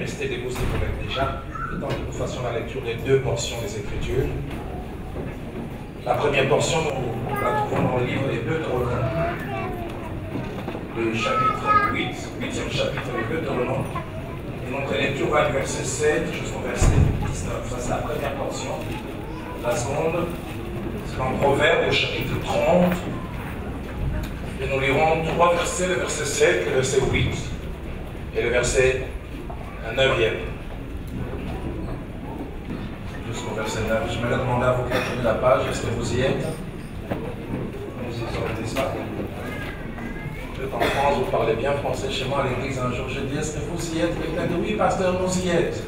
rester debout si vous l'êtes déjà, le temps que nous fassions la lecture des deux portions des Écritures. La première portion, nous la trouvons dans le livre des Deutéronomes, le chapitre 8, 8e chapitre des Deutéronomes. Et notre lecture va du verset 7 jusqu'au verset 19. Ça, c'est la première portion. La seconde, c'est dans Proverbe au chapitre 30. Et nous lirons trois versets, le verset 7, le verset 8 et le verset 9e. Jusqu'au verset 9. Je me l'ai demandé à vous de tourner la page. Est-ce que vous y êtes? Vous y êtes, n'est-ce pas? En France, vous parlez bien français. Chez moi à l'église, un jour, je dis, est-ce que vous y êtes? Quelqu'un dit, oui, pasteur, nous y êtes.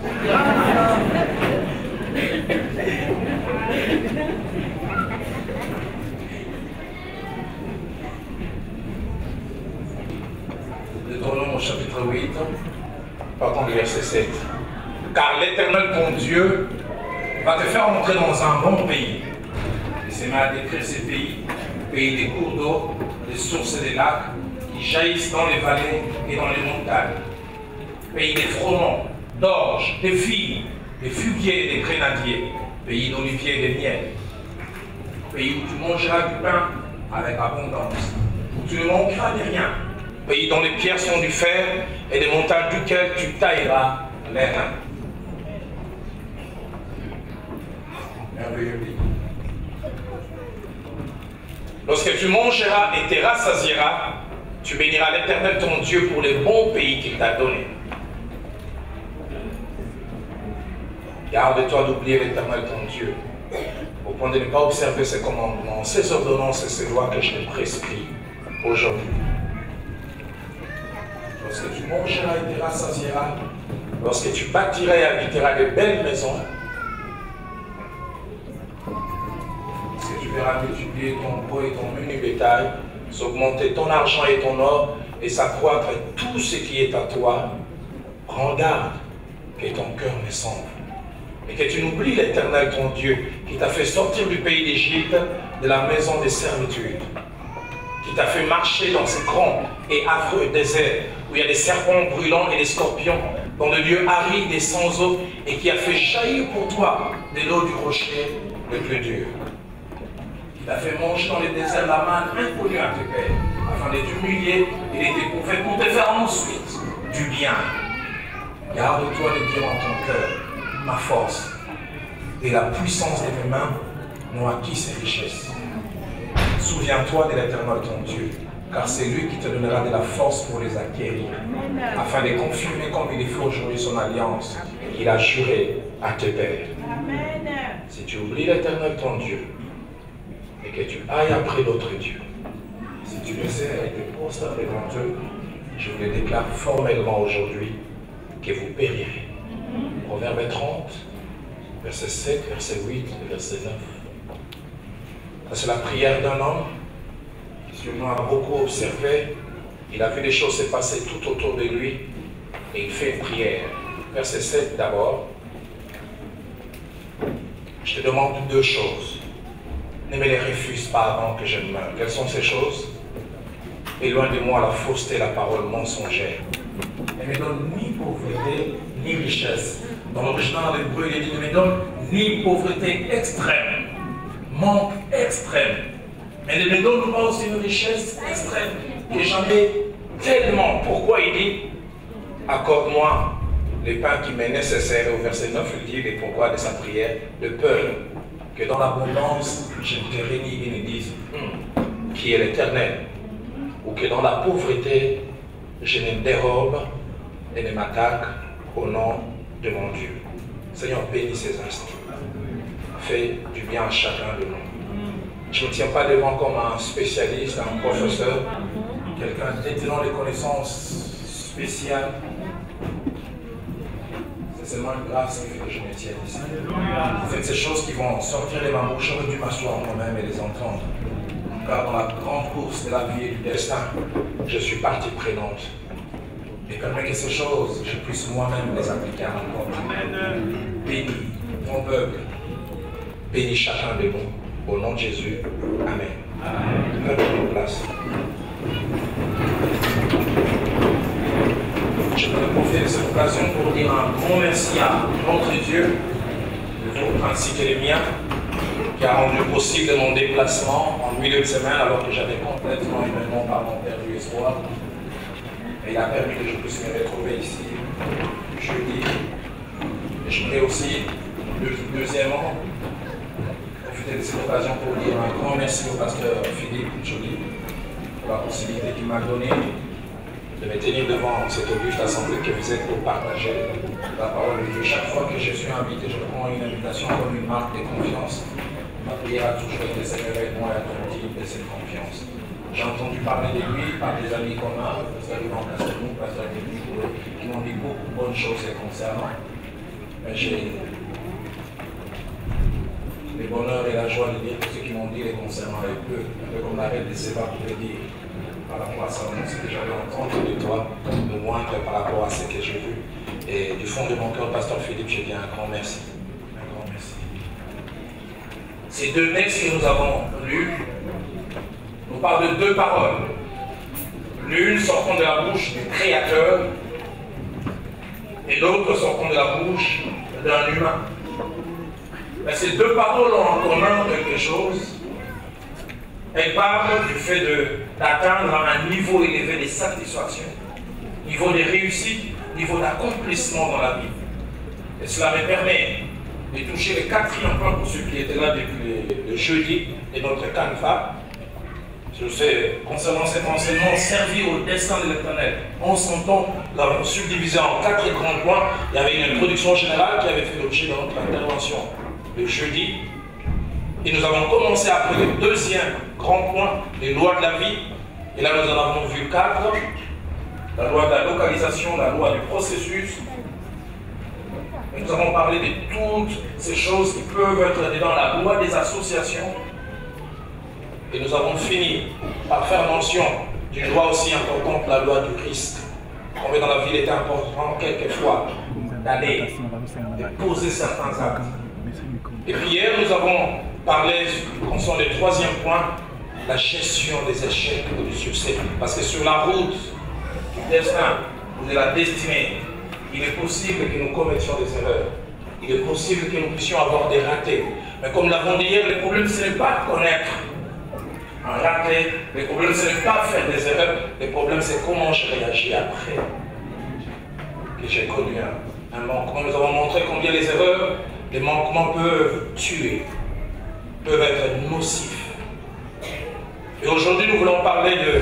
Deutéronome au chapitre 8, partons du verset 7. Car l'Éternel, ton Dieu, va te faire entrer dans un bon pays. Et c'est mal à décrire ces pays, pays des cours d'eau, des sources et des lacs, qui jaillissent dans les vallées et dans les montagnes. Pays des froment, d'orge, des figues, des figuiers et des grenadiers. Pays d'oliviers et des miels. Pays où tu mangeras du pain avec abondance. Où tu ne manqueras de rien. Pays dont les pierres sont du fer et des montagnes duquel tu tailleras les reins. Merveilleux pays. Lorsque tu mangeras et te rassasieras, tu béniras l'Éternel ton Dieu pour les bons pays qu'il t'a donnés. Garde-toi d'oublier l'Éternel ton Dieu, au point de ne pas observer ses commandements, ses ordonnances et ses lois que je te prescris aujourd'hui. Lorsque tu mangeras et te rassasieras, lorsque tu bâtiras et habiteras de belles maisons, lorsque tu verras multiplier ton beau et ton menu bétail, s'augmenter ton argent et ton or, et s'accroître tout ce qui est à toi, prends garde que ton cœur ne sombre, et que tu n'oublies l'Éternel ton Dieu, qui t'a fait sortir du pays d'Égypte, de la maison des servitudes, qui t'a fait marcher dans ces grands et affreux déserts, où il y a des serpents brûlants et des scorpions, dans le lieu aride et sans eau, et qui a fait jaillir pour toi de l'eau du rocher le plus dur. Il t'a fait manger dans les déserts la manne inconnue à tes pères, afin de t'humilier et de t'éprouver pour te faire ensuite du bien. Garde-toi de dire en ton cœur, ma force et la puissance de mes mains m'ont acquis ces richesses. Souviens-toi de l'Éternel ton Dieu, car c'est lui qui te donnera de la force pour les acquérir, afin de confirmer comme il faut aujourd'hui son alliance qu'il a juré à tes pères. Si tu oublies l'Éternel ton Dieu, et que tu ailles après d'autres dieux, si tu le sais et te prosternes devant eux, je vous le déclare formellement aujourd'hui que vous périrez. Proverbe 30, verset 7, verset 8 et verset 9. Ça, c'est la prière d'un homme qui sûrement a beaucoup observé. Il a vu des choses se passer tout autour de lui et il fait une prière. Verset 7 d'abord. Je te demande deux choses. Ne me les refuse pas avant que je ne meure. Quelles sont ces choses? Éloigne de moi la fausseté et la parole mensongère. Ne me donne ni pauvreté, ni richesse. Dans l'original hébreu, il dit ne me donne ni pauvreté extrême, manque extrême. Mais ne me donne pas aussi une richesse extrême que j'en ai tellement. Pourquoi il dit accorde-moi le pain qui m'est nécessaire. Au verset 9, il dit et pourquoi de sa prière, de peur que dans l'abondance, je ne te réunis et ne dise qui est l'Éternel, ou que dans la pauvreté, je ne dérobe et ne m'attaque au nom de mon Dieu. Seigneur, bénis ces instants. Fais du bien à chacun de nous. Je ne tiens pas devant comme un spécialiste, un professeur, quelqu'un détenant des connaissances spéciales. C'est seulement une grâce qui fait que je me tienne ici. Faites ces choses qui vont sortir de ma bouche, j'aurais dû m'asseoir moi-même et les entendre. Car dans la grande course de la vie et du destin, je suis partie prenante. Et permets que ces choses, je puisse moi-même les appliquer à mon compte. Bénis ton peuple. Bénis chacun de nous. Au nom de Jésus. Amen. Prenons nos places. Je profiter de cette occasion pour dire un grand merci à notre Dieu, le vôtre ainsi que les miens, qui a rendu possible mon déplacement en milieu de semaine alors que j'avais complètement humainement perdu espoir. Et il a permis que je puisse me retrouver ici jeudi. Et je voudrais aussi, deuxièmement, profiter de cette occasion pour dire un grand merci au pasteur Philippe Joly pour la possibilité qu'il m'a donnée de me tenir devant cette auguste assemblée que vous êtes pour partager la parole de Dieu. Chaque fois que je suis invité, je prends une invitation comme une marque de confiance. Ma prière a toujours été Seigneur, aide-moi à être digne de cette confiance. J'ai entendu parler de lui par des amis communs, pasteur Yvan Castelou, pasteur Denis, qui m'ont dit beaucoup de bonnes choses les concernant. Mais j'ai le bonheur et la joie de dire que ceux qui m'ont dit les concernant est peu, un peu comme la reine de Séba pouvait dire par rapport à ça, ce que j'avais entendu de toi, me moindre par rapport à ce que j'ai vu. Et du fond de mon cœur, pasteur Philippe, je dis un grand merci. Un grand merci. Ces deux textes que nous avons lus nous parlent de deux paroles. L'une sortant de la bouche du Créateur et l'autre sortant de la bouche d'un humain. Mais ces deux paroles ont en commun quelque chose. Elles parlent du fait d'atteindre un niveau élevé de satisfaction, niveau de réussite, niveau d'accomplissement dans la vie. Et cela me permet de toucher le quatrième point pour ceux qui étaient là depuis le jeudi de notre canevas. Je sais, concernant cet enseignement, servir au destin de l'Éternel. En son temps, nous l'avons subdivisé en 4 grands points. Il y avait une introduction générale qui avait fait l'objet de notre intervention le jeudi. Et nous avons commencé après le deuxième grand point, les lois de la vie. Et là, nous en avons vu 4. La loi de la localisation, la loi du processus. Et nous avons parlé de toutes ces choses qui peuvent être dedans la loi des associations. Et nous avons fini par faire mention d'une loi aussi importante, la loi du Christ. Combien dans la vie il était important quelquefois d'aller, de poser certains actes. Et puis hier, nous avons parlé, concernant le troisième point, la gestion des échecs et du succès. Parce que sur la route du destin ou de la destinée, il est possible que nous commettions des erreurs. Il est possible que nous puissions avoir des ratés. Mais comme nous l'avons dit hier, le problème, ce n'est pas connaître un raté. Le problème, ce n'est pas faire des erreurs. Le problème, c'est comment je réagis après que j'ai connu un manquement. Nous avons montré combien les erreurs, les manquements peuvent tuer, peuvent être nocifs. Et aujourd'hui, nous voulons parler de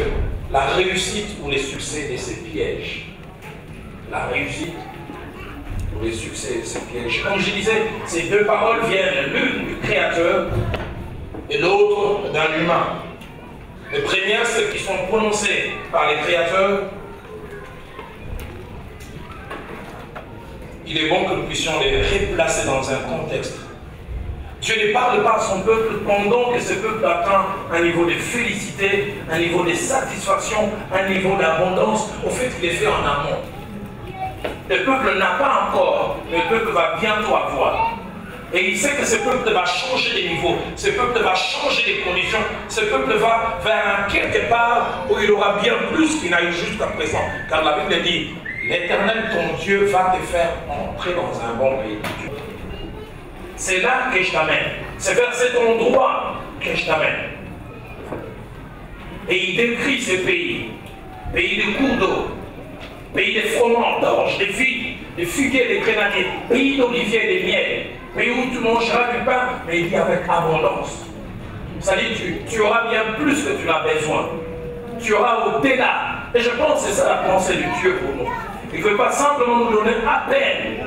la réussite ou les succès de ces pièges. La réussite ou les succès de ces pièges. Comme je disais, ces deux paroles viennent l'une du Créateur et l'autre d'un humain. Les premières, celles qui sont prononcées par les créateurs, il est bon que nous puissions les replacer dans un contexte. Dieu ne parle pas à son peuple pendant que ce peuple atteint un niveau de félicité, un niveau de satisfaction, un niveau d'abondance. Au fait, il est fait en amont. Le peuple n'a pas encore, mais le peuple va bientôt avoir. Et il sait que ce peuple va changer de niveau, ce peuple va changer de conditions, ce peuple va vers quelque part où il aura bien plus qu'il n'a eu jusqu'à présent. Car la Bible dit, l'Éternel, ton Dieu, va te faire entrer dans un bon pays. C'est là que je t'amène. C'est vers cet endroit que je t'amène. Et il décrit ce pays. Pays de cours d'eau, pays de froment, d'orge, de vignes, de figuiers, de grenadiers, pays d'oliviers et de miel, pays où tu mangeras du pain, mais il dit avec abondance. C'est-à-dire tu auras bien plus que tu n'as besoin. Tu auras au-delà. Et je pense que c'est ça la pensée du Dieu pour nous. Il ne veut pas simplement nous donner à peine.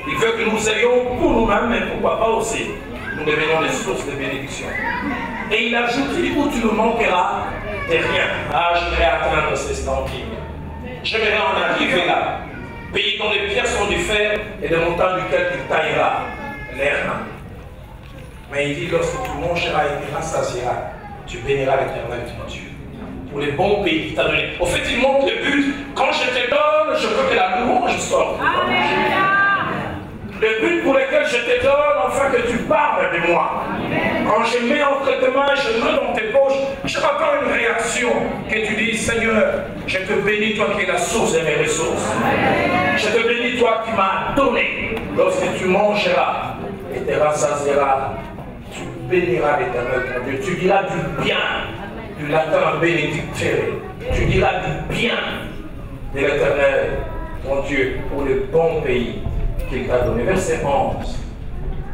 Il veut que nous ayons pour nous-mêmes, mais pourquoi pas aussi, nous devenons des sources de bénédiction. Et il ajoute, il dit, où tu ne manqueras de rien. Ah, j'aimerais atteindre ces standings. J'aimerais en arriver là. Pays dont les pierres sont du fer et des montagnes duquel tu tailleras l'air. Mais il dit, lorsque tu mangeras et tu rassasieras, tu béniras l'Éternel ton Dieu. Pour les bons pays qu'il t'a donné. Au fait, il montre le but. Quand je te donne, je veux que la louange sorte. Le but pour lequel je te donne, enfin que tu parles de moi. Quand je mets entre tes mains, je mets dans tes poches, je m'attends une réaction. Que tu dis, Seigneur, je te bénis, toi qui es la source de mes ressources. Je te bénis, toi qui m'as donné. Lorsque tu mangeras et te rassasieras, tu béniras l'Éternel ton Dieu. Tu diras du bien, du latin bénédictere. Tu diras du bien de l'Éternel ton Dieu pour le bon pays qu'il t'a donné. Verset 11.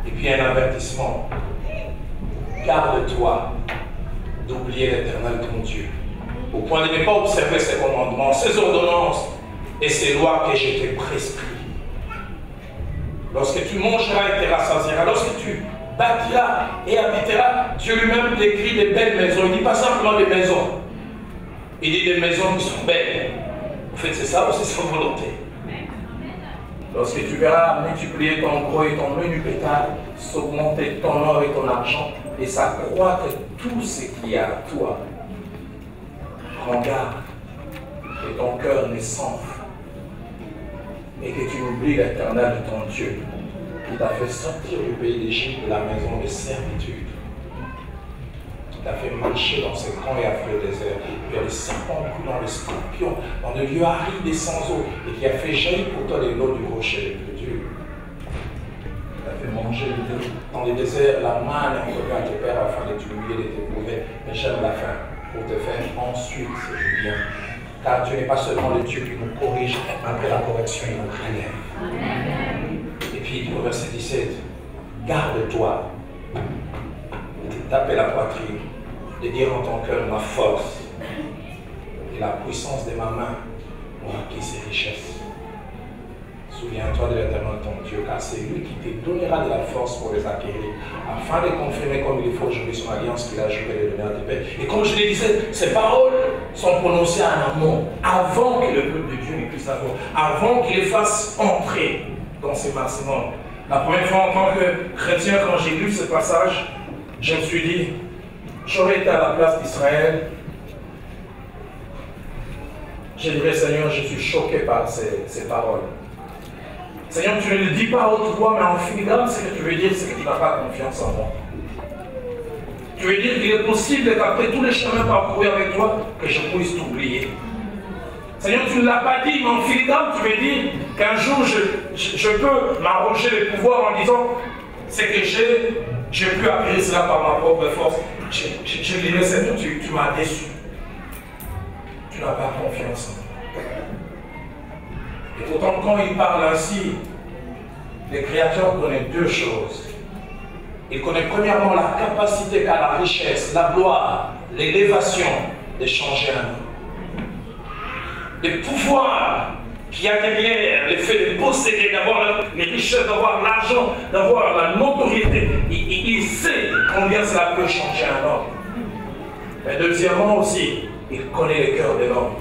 Et puis un avertissement. Garde-toi d'oublier l'Éternel ton Dieu, au point de ne pas observer ses commandements, ses ordonnances et ses lois que je t'ai prescrites. Lorsque tu mangeras et te rassasieras, lorsque tu bâtiras et habiteras, Dieu lui-même décrit des belles maisons. Il ne dit pas simplement des maisons. Il dit des maisons qui sont belles. En fait, c'est ça ou c'est sa volonté. Lorsque tu verras multiplier ton gros et ton menu bétail, s'augmenter ton or et ton argent, et s'accroître tout ce qu'il y a à toi, prends garde que ton cœur ne s'enfle et que tu oublies l'Éternel de ton Dieu qui t'a fait sortir du pays d'Égypte, de la maison de servitude, qui t'a fait marcher dans ces grands et affreux déserts, puis les serpents dans les scorpions, dans des lieux arides et sans eau, et qui a fait jaillir pour toi de l'eau du rocher le plus dur. Manger dans les déserts, la manne inconnue à tes pères afin de t'humilier, de t'éprouver, mais j'aime la fin pour te faire ensuite du bien. Car tu n'es pas seulement le Dieu qui nous corrige, après la correction, il nous relève. Et puis au verset 17, garde-toi de te taper la poitrine, de dire en ton cœur ma force et la puissance de ma main ont acquis ces richesses. Souviens-toi de l'Éternel ton Dieu, car c'est lui qui te donnera de la force pour les acquérir, afin de confirmer comme il faut aujourd'hui son alliance qu'il a juré de donner à tes pères. Et comme je le disais, ces paroles sont prononcées en amont, avant que le peuple de Dieu ne puisse avoir, avant qu'il les fasse entrer dans ces maximums. La première fois en tant que chrétien, quand j'ai lu ce passage, je me suis dit, j'aurais été à la place d'Israël, je dirais, Seigneur, je suis choqué par ces paroles. Seigneur, tu ne le dis pas à haute voix, mais en filigrane, ce que tu veux dire, c'est que tu n'as pas confiance en moi. Tu veux dire qu'il est possible qu'après tous les chemins parcourus avec toi, que je puisse t'oublier. Seigneur, tu ne l'as pas dit, mais en filigrane, tu veux dire qu'un jour, je peux m'arroger le pouvoir en disant, c'est que j'ai pu acquérir cela par ma propre force. Je dirais, Seigneur, tu m'as déçu. Tu n'as pas confiance en moi. Et pourtant, quand il parle ainsi, le Créateur connaît deux choses. Il connaît premièrement la capacité qu'a la richesse, la gloire, l'élévation de changer un homme. Le pouvoir qu'il y a derrière, le fait de posséder, d'avoir les richesses, d'avoir l'argent, d'avoir la notoriété. Il sait combien cela peut changer un homme. Mais deuxièmement aussi, il connaît le cœur de l'homme.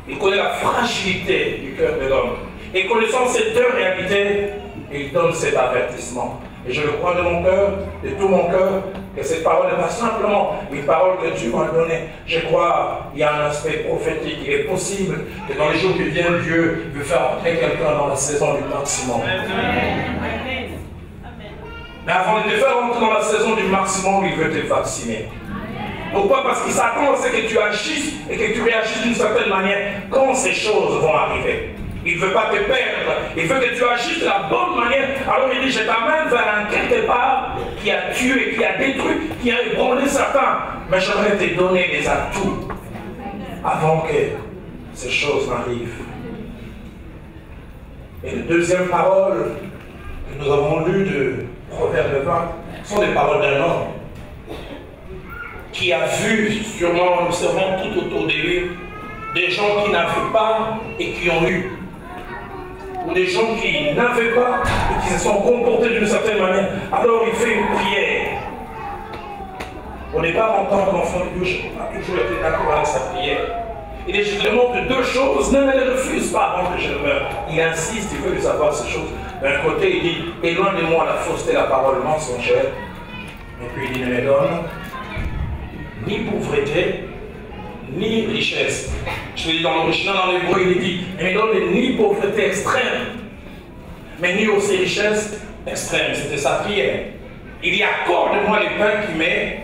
Il connaît la fragilité du cœur de l'homme. Et connaissant ces deux réalités, il donne cet avertissement. Et je le crois de mon cœur, de tout mon cœur, que cette parole n'est pas simplement une parole que Dieu m'a donnée. Je crois qu'il y a un aspect prophétique. Il est possible que dans les jours qui viennent, Dieu veut faire entrer quelqu'un dans la saison du maximum. Mais avant de te faire entrer dans la saison du maximum, il veut te vacciner. Pourquoi? Parce qu'il s'attend à ce que tu agisses et que tu réagisses d'une certaine manière quand ces choses vont arriver. Il ne veut pas te perdre, il veut que tu agisses de la bonne manière. Alors il dit, je t'amène vers un quelque part qui a tué, qui a détruit, qui a ébranlé Satan. Mais j'aimerais te donner des atouts avant que ces choses n'arrivent. Et les deuxièmes paroles que nous avons lues de Proverbe 20 sont des paroles d'un homme qui a vu, sûrement en observant tout autour de lui, des gens qui n'avaient pas et qui ont eu. Ou des gens qui n'avaient pas et qui se sont comportés d'une certaine manière. Alors il fait une prière. Au départ, en tant qu'enfant de Dieu, a toujours été d'accord avec sa prière. Il est justement de deux choses, ne me les refuse pas avant que je meure. Il insiste, il veut savoir ces choses. D'un côté, il dit, éloigne de moi la fausseté, la parole mensongère. Et puis il dit, ne me donne ni pauvreté, ni richesse. Je l'ai dit dans l'original, dans l'hébreu, il dit, ne me donne ni pauvreté extrême, mais ni aussi richesse extrême. C'était sa prière. Il y accorde de moi les pains qui m'est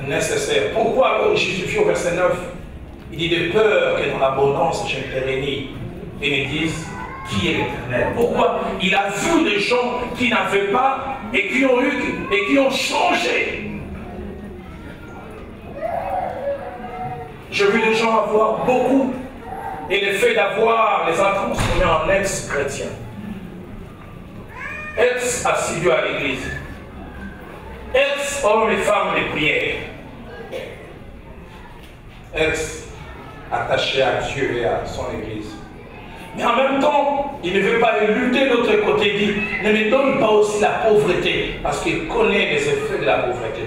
nécessaire. Pourquoi alors il justifie au verset 9? Il dit de peur que dans l'abondance je me pérennis et me dise qui est l'Éternel. Pourquoi? Il a vu des gens qui n'avaient pas et qui ont eu et qui ont changé. J'ai vu des gens avoir beaucoup et le fait d'avoir les a transformés en ex-chrétiens. Ex-assidus à l'église. Ex-hommes et femmes de prière. Ex-attachés à Dieu et à son église. Mais en même temps, il ne veut pas lutter de l'autre côté. Il dit, ne me donne pas aussi la pauvreté, parce qu'il connaît les effets de la pauvreté.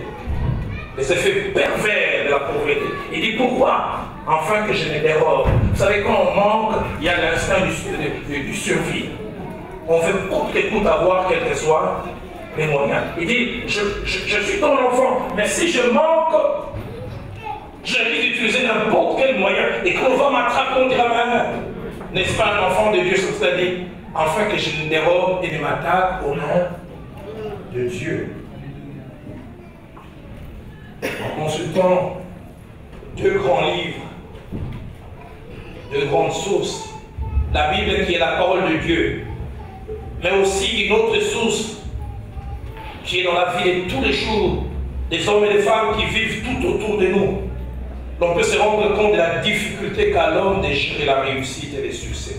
Les effets pervers de la pauvreté. Il dit, pourquoi? Afin que je me dérobe. Vous savez, quand on manque, il y a l'instinct du survie. On veut coûte que coûte avoir, quels que soient les moyens. Il dit, je suis ton enfant, mais si je manque, j'ai envie d'utiliser n'importe quel moyen. Et qu'on va m'attraper, on dira, n'est-ce pas un enfant de Dieu, c'est-à-dire, afin que je me dérobe et ne m'attaque au nom de Dieu. En consultant deux grands livres, deux grandes sources, la Bible qui est la parole de Dieu, mais aussi une autre source qui est dans la vie de tous les jours, des hommes et des femmes qui vivent tout autour de nous. On peut se rendre compte de la difficulté qu'a l'homme de gérer la réussite et les succès.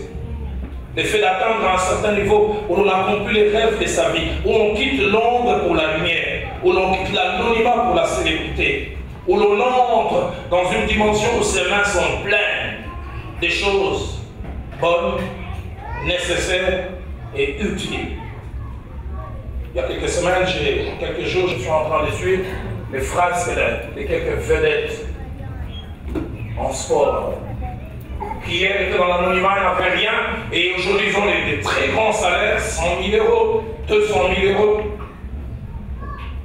Le fait d'atteindre un certain niveau où l'on accomplit les rêves de sa vie, où on quitte l'ombre pour la lumière, où l'on quitte l'anonymat pour la célébrité, où l'on entre dans une dimension où ses mains sont pleines des choses bonnes, nécessaires et utiles. Il y a quelques semaines, quelques jours, je suis en train de suivre les phrases de quelques vedettes en sport, qui hier étaient dans l'anonymat, ils n'avaient rien, et aujourd'hui ils ont des très grands salaires, 100 000 euros, 200 000 euros.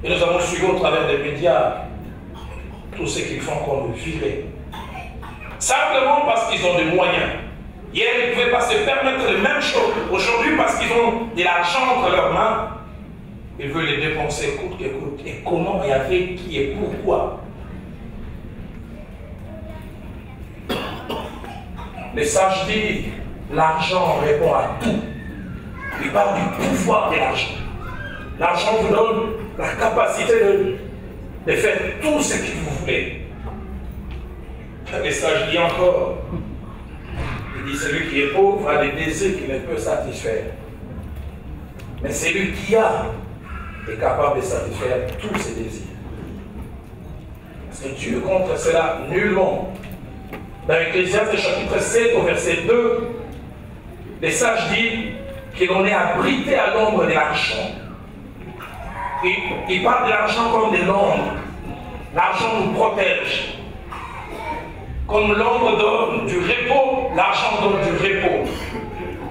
Et nous avons suivi au travers des médias tout ce qu'ils font comme virer. Simplement parce qu'ils ont des moyens. Hier, ils ne pouvaient pas se permettre les mêmes choses. Aujourd'hui, parce qu'ils ont de l'argent entre leurs mains, ils veulent les dépenser coûte que coûte. Et comment et avec qui et pourquoi? Les sages disent, l'argent répond à tout. Il parle du pouvoir de l'argent. L'argent vous donne la capacité de faire tout ce que vous voulez. Les sages disent encore, il dit, celui qui est pauvre a des désirs qu'il ne peut satisfaire. Mais celui qui a est capable de satisfaire tous ses désirs. Parce que Dieu contre cela nullement. Dans Ecclésiaste chapitre 7 au verset 2, les sages disent que l'on est abrité à l'ombre de l'argent. Il parle de l'argent comme de l'ombre. L'argent nous protège. Comme l'ombre donne du repos, l'argent donne du repos.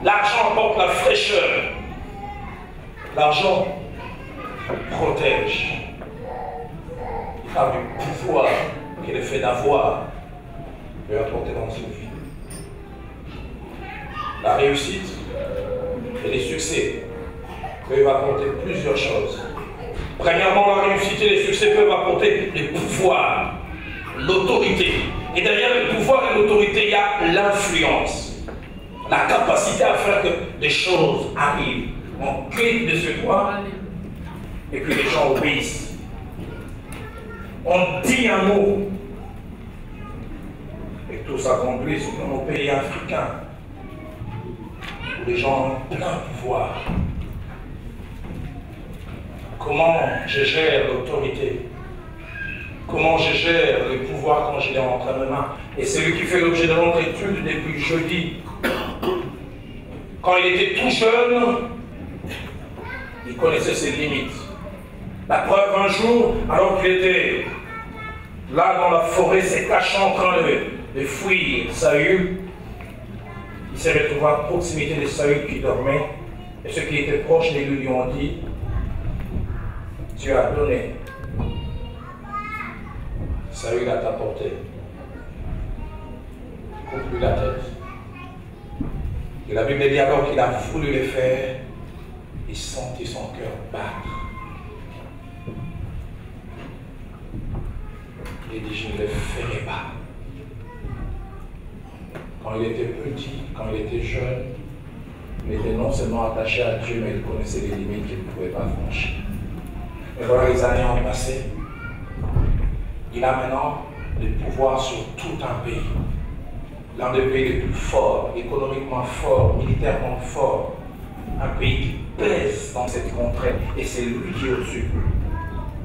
L'argent apporte la fraîcheur. L'argent protège. Il parle du pouvoir que le fait d'avoir peut apporter dans une vie. La réussite et les succès peuvent apporter plusieurs choses. Premièrement, la réussite et les succès peuvent apporter le pouvoir, l'autorité. Et derrière le pouvoir et l'autorité, il y a l'influence. La capacité à faire que des choses arrivent. On clique de ce doigt et puis les gens obéissent. On dit un mot et tout s'accomplit dans nos pays africains où les gens ont plein pouvoir. Comment je gère l'autorité? Comment je gère le pouvoir quand je l'ai entre mes mains? Et celui qui fait l'objet de notre étude depuis jeudi, quand il était tout jeune, il connaissait ses limites. La preuve, un jour, alors qu'il était là dans la forêt, se cachant en train de fuir Saül, il s'est retrouvé à proximité de Saül qui dormait, et ceux qui étaient proches de lui ont dit, Dieu a donné, Saül a t'apporté. Coupe-lui la tête. Et la Bible dit alors qu'il a voulu le faire, il sentit son cœur battre. Il dit, je ne le ferai pas. Quand il était petit, quand il était jeune, il était non seulement attaché à Dieu, mais il connaissait les limites qu'il ne pouvait pas franchir. Et voilà, les années ont passé. Il a maintenant le pouvoir sur tout un pays. L'un des pays les plus forts, économiquement fort, militairement fort. Un pays qui pèse dans cette contrée. Et c'est lui qui est au-dessus.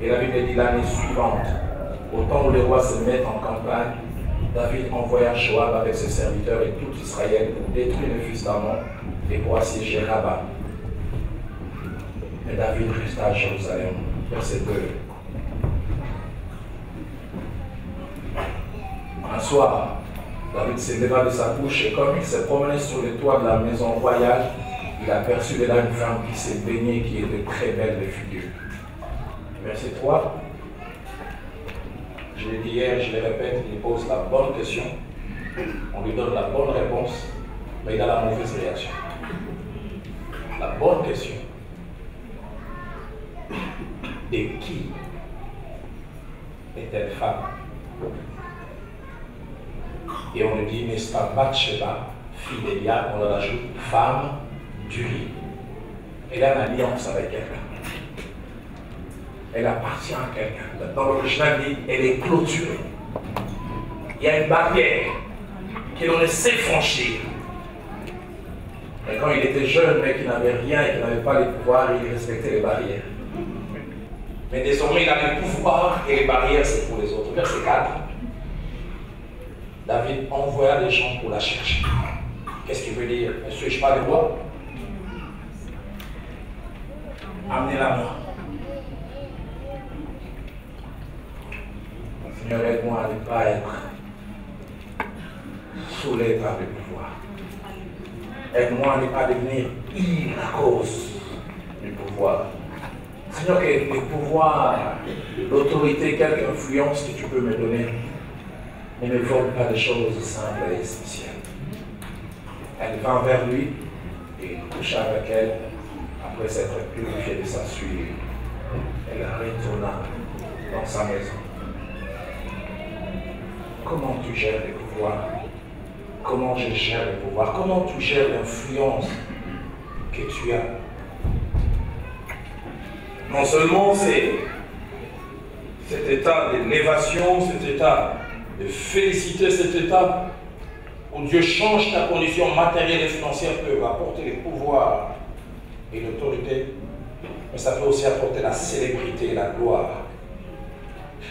Et la Bible dit l'année suivante, au temps où les rois se mettent en campagne, David envoya Joab avec ses serviteurs et tout Israël pour détruire les fils d'Ammon et pour assiéger Rabba. Mais David resta à Jérusalem. Verset 2. Un soir, David se leva de sa couche et comme il se promenait sur le toit de la maison royale, il aperçut de là une femme qui s'est baignée, qui était très belle de figure. Verset 3. Je l'ai dit hier, je le répète, il pose la bonne question, on lui donne la bonne réponse, mais il a la mauvaise réaction. La bonne question, de qui est-elle femme? Et on lui dit, n'est-ce pas Bathsheba, fille d'Eliab, on en ajoute femme d'Uri. Elle a une alliance avec quelqu'un. Elle appartient à quelqu'un. Dans l'original, dit, elle est clôturée. Il y a une barrière que l'on essaie de franchir. Et quand il était jeune, mais qu'il n'avait rien et qu'il n'avait pas les pouvoirs, il respectait les barrières. Mais désormais, il a le pouvoir et les barrières, c'est pour les autres. Verset 4. David envoya des gens pour la chercher. Qu'est-ce qu'il veut dire? Ne suis-je pas le roi? Amenez-la moi. Seigneur, aide-moi à ne pas être saoulé par le pouvoir. Aide-moi à ne pas devenir ivre à cause du pouvoir. Seigneur, que le pouvoir, l'autorité, quelque influence que tu peux me donner, ne me vole pas des choses simples et essentielles. Elle vint vers lui et il coucha avec elle. Après s'être purifiée de sa suie, elle retourna dans sa maison. Comment tu gères les pouvoirs? Comment je gère les pouvoirs? Comment tu gères l'influence que tu as? Non seulement c'est cet état d'élévation, cet état de féliciter, cet état où Dieu change ta condition matérielle et financière peut apporter le pouvoir et l'autorité, mais ça peut aussi apporter la célébrité et la gloire.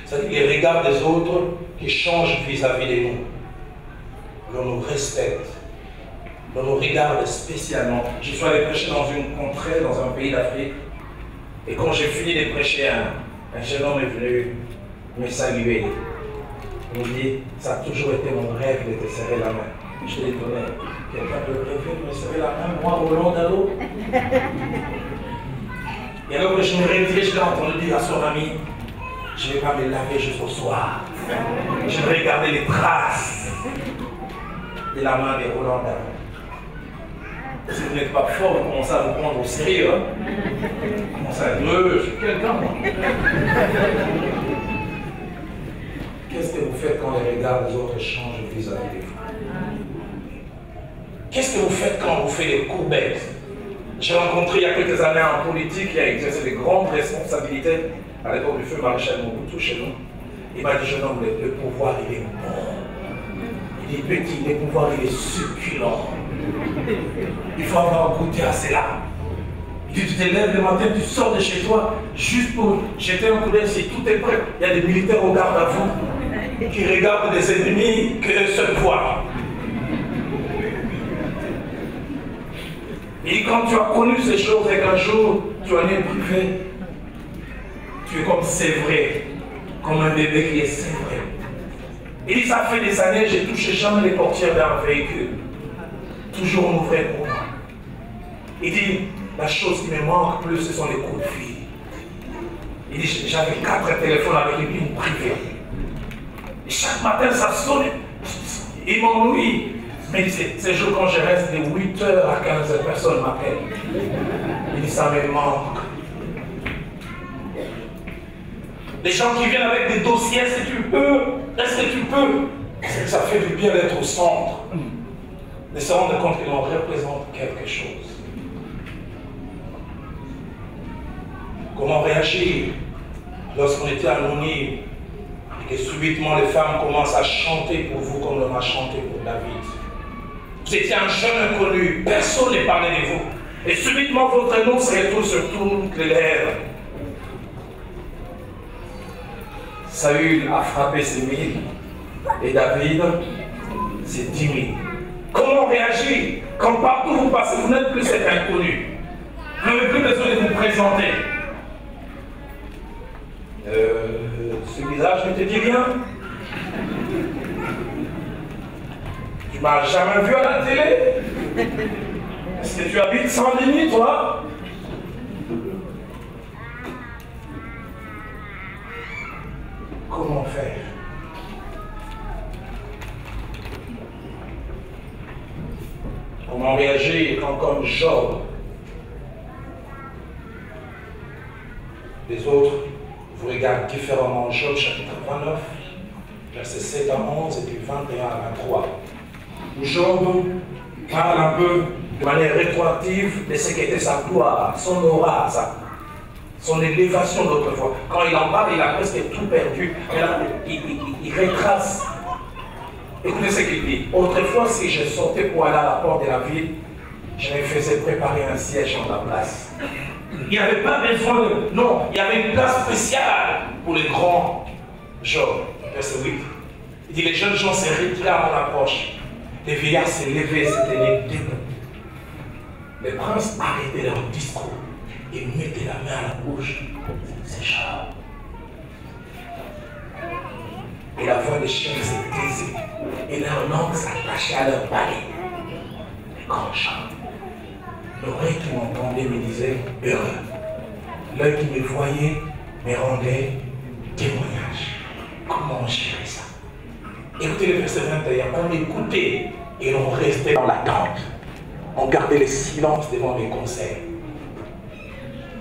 C'est-à-dire les regards des autres qui changent vis-à-vis de nous. L'on nous respecte, l'on nous regarde spécialement. Je suis allé prêcher dans une contrée, dans un pays d'Afrique, et quand j'ai fini de prêcher, un jeune homme est venu me saluer. Il me dit, ça a toujours été mon rêve de te serrer la main. Je l'ai donné. Quelqu'un peut rêver de me serrer la main, moi, au long d'un l'eau. Et alors que je me réveillais, je l'ai entendu dire à son ami, je ne vais pas me laver jusqu'au soir. Je vais regarder les traces de la main de Roland Garros. Si vous n'êtes pas fort, vous commencez à vous prendre au sérieux. Hein? Vous commencez à dire, je suis quelqu'un, moi. Qu'est-ce que vous faites quand les regards des autres changent vis-à-vis de vous? Qu'est-ce que vous faites quand vous faites des courbettes? J'ai rencontré il y a quelques années un politique qui a exercé de grandes responsabilités à l'époque du feu maréchal Mobutu chez nous. Il m'a dit, jeune homme, le pouvoir, il est bon. Il est petit, le pouvoir, il est succulent. Il faut avoir goûté à cela. Il dit, tu te lèves le matin, tu sors de chez toi, juste pour jeter un coup d'œil si tout est prêt. Il y a des militaires au garde à vous qui regardent des ennemis qu'eux seuls voient. Et quand tu as connu ces choses et qu'un jour tu en es privé, tu es comme sévré, comme un bébé qui est sévré. Il dit, ça fait des années, j'ai touché jamais les portières d'un véhicule. Toujours on ouvrait pour moi. Il dit, la chose qui me manque plus, ce sont les coups de fil. Il dit, j'avais 4 téléphones avec une ligne privée. Et chaque matin, ça sonnait. Il m'ennuie. Mais ces jours, quand je reste de 8h à 15h, personne ne m'appelle. Il dit, ça me manque. Les gens qui viennent avec des dossiers, est-ce que tu peux? Est-ce que tu peux? C'est que ça fait du bien d'être au centre. De se rendre compte que l'on représente quelque chose. Comment réagir lorsqu'on était anonyme et que subitement les femmes commencent à chanter pour vous comme l'on a chanté pour David? Vous étiez un jeune inconnu, personne ne parlait de vous. Et subitement votre nom se retrouve sur toutes les lèvres. Saül a frappé ses 1000 et David ses 10 000. Comment réagir quand partout vous passez, vous n'êtes plus cet inconnu? Vous n'avez plus besoin de vous présenter. Ce visage ne te dit rien? Tu m'as jamais vu à la télé? Est-ce que tu habites Saint-Denis, toi? Comment faire? Comment réagir quand, comme Job, les autres vous regardent différemment? Job chapitre 29, versets 7 à 11 et puis 21 à 23. Job parle un peu de manière rétroactive de ce qu'était sa gloire, son aura, son élévation d'autrefois. Quand il en parle, il a presque tout perdu. Mais là, il retrace. Écoutez ce qu'il dit. Autrefois, si je sortais pour aller à la porte de la ville, je me faisais préparer un siège en la place. Il n'y avait pas besoin de... Non, il y avait une place spéciale pour les grands Job. Verset 8. Il dit, les jeunes gens se retiraient à mon approche. Les vieillards se levaient et se tenaient debout. Les princes arrêtaient leur discours et mettaient la main à la bouche. C'est Job. Et la voix des chiens se taisait, et leur langue s'attachait à leur palais. Les grands chants. L'oreille qui m'entendait me disait heureux. L'œil qui me voyait me rendait témoignage. Comment gérer ça? Écoutez le verset 21. On écoutait et on restait dans l'attente. On gardait le silence devant mes conseils.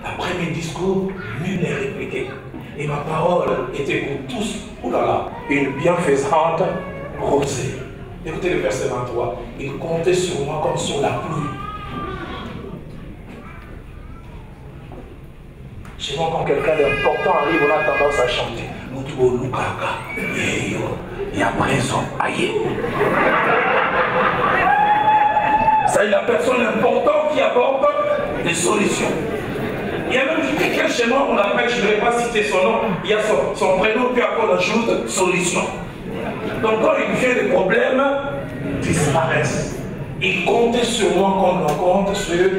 Après mes discours, nul ne répliquait. Et ma parole était pour tous, oulala, une bienfaisante rosée. Écoutez le verset 23. Il comptait sur moi comme sur la pluie. Chez moi, quand quelqu'un d'important arrive, on a tendance à chanter. Mutubo Lukaka, et après son aïe. C'est la personne importante qui apporte des solutions. Il y a même quelqu'un chez moi, on l'appelle, je ne vais pas citer son nom, il y a son prénom, puis après on ajoute solution. Donc quand il vient des problèmes, disparaissent. Ils comptaient sur moi comme on compte sur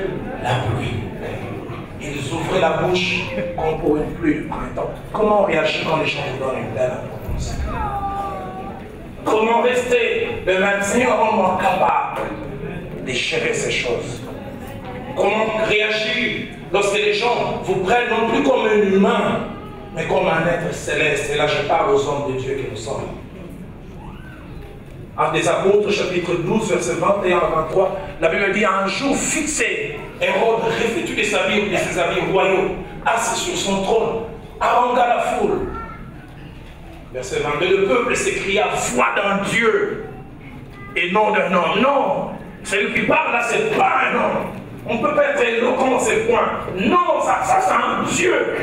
la pluie. Ils ouvraient la bouche comme pour une pluie du printemps. Comment réagir quand les gens vous donnent une telle importance? Comment rester le maintien rendement capable de gérer ces choses? Comment réagir lorsque les gens vous prennent non plus comme un humain, mais comme un être céleste? Et là, je parle aux hommes de Dieu que nous sommes. Actes des Apôtres, chapitre 12, verset 21 à 23, la Bible dit, à un jour fixé, Hérode, revêtu de ses habits royaux, assis sur son trône, harangua la foule. Verset 22, le peuple s'écria, foi d'un Dieu, et non d'un homme. Non, celui qui parle là, c'est pas un homme. On ne peut pas être éloquent dans ces points. Non, ça c'est un Dieu.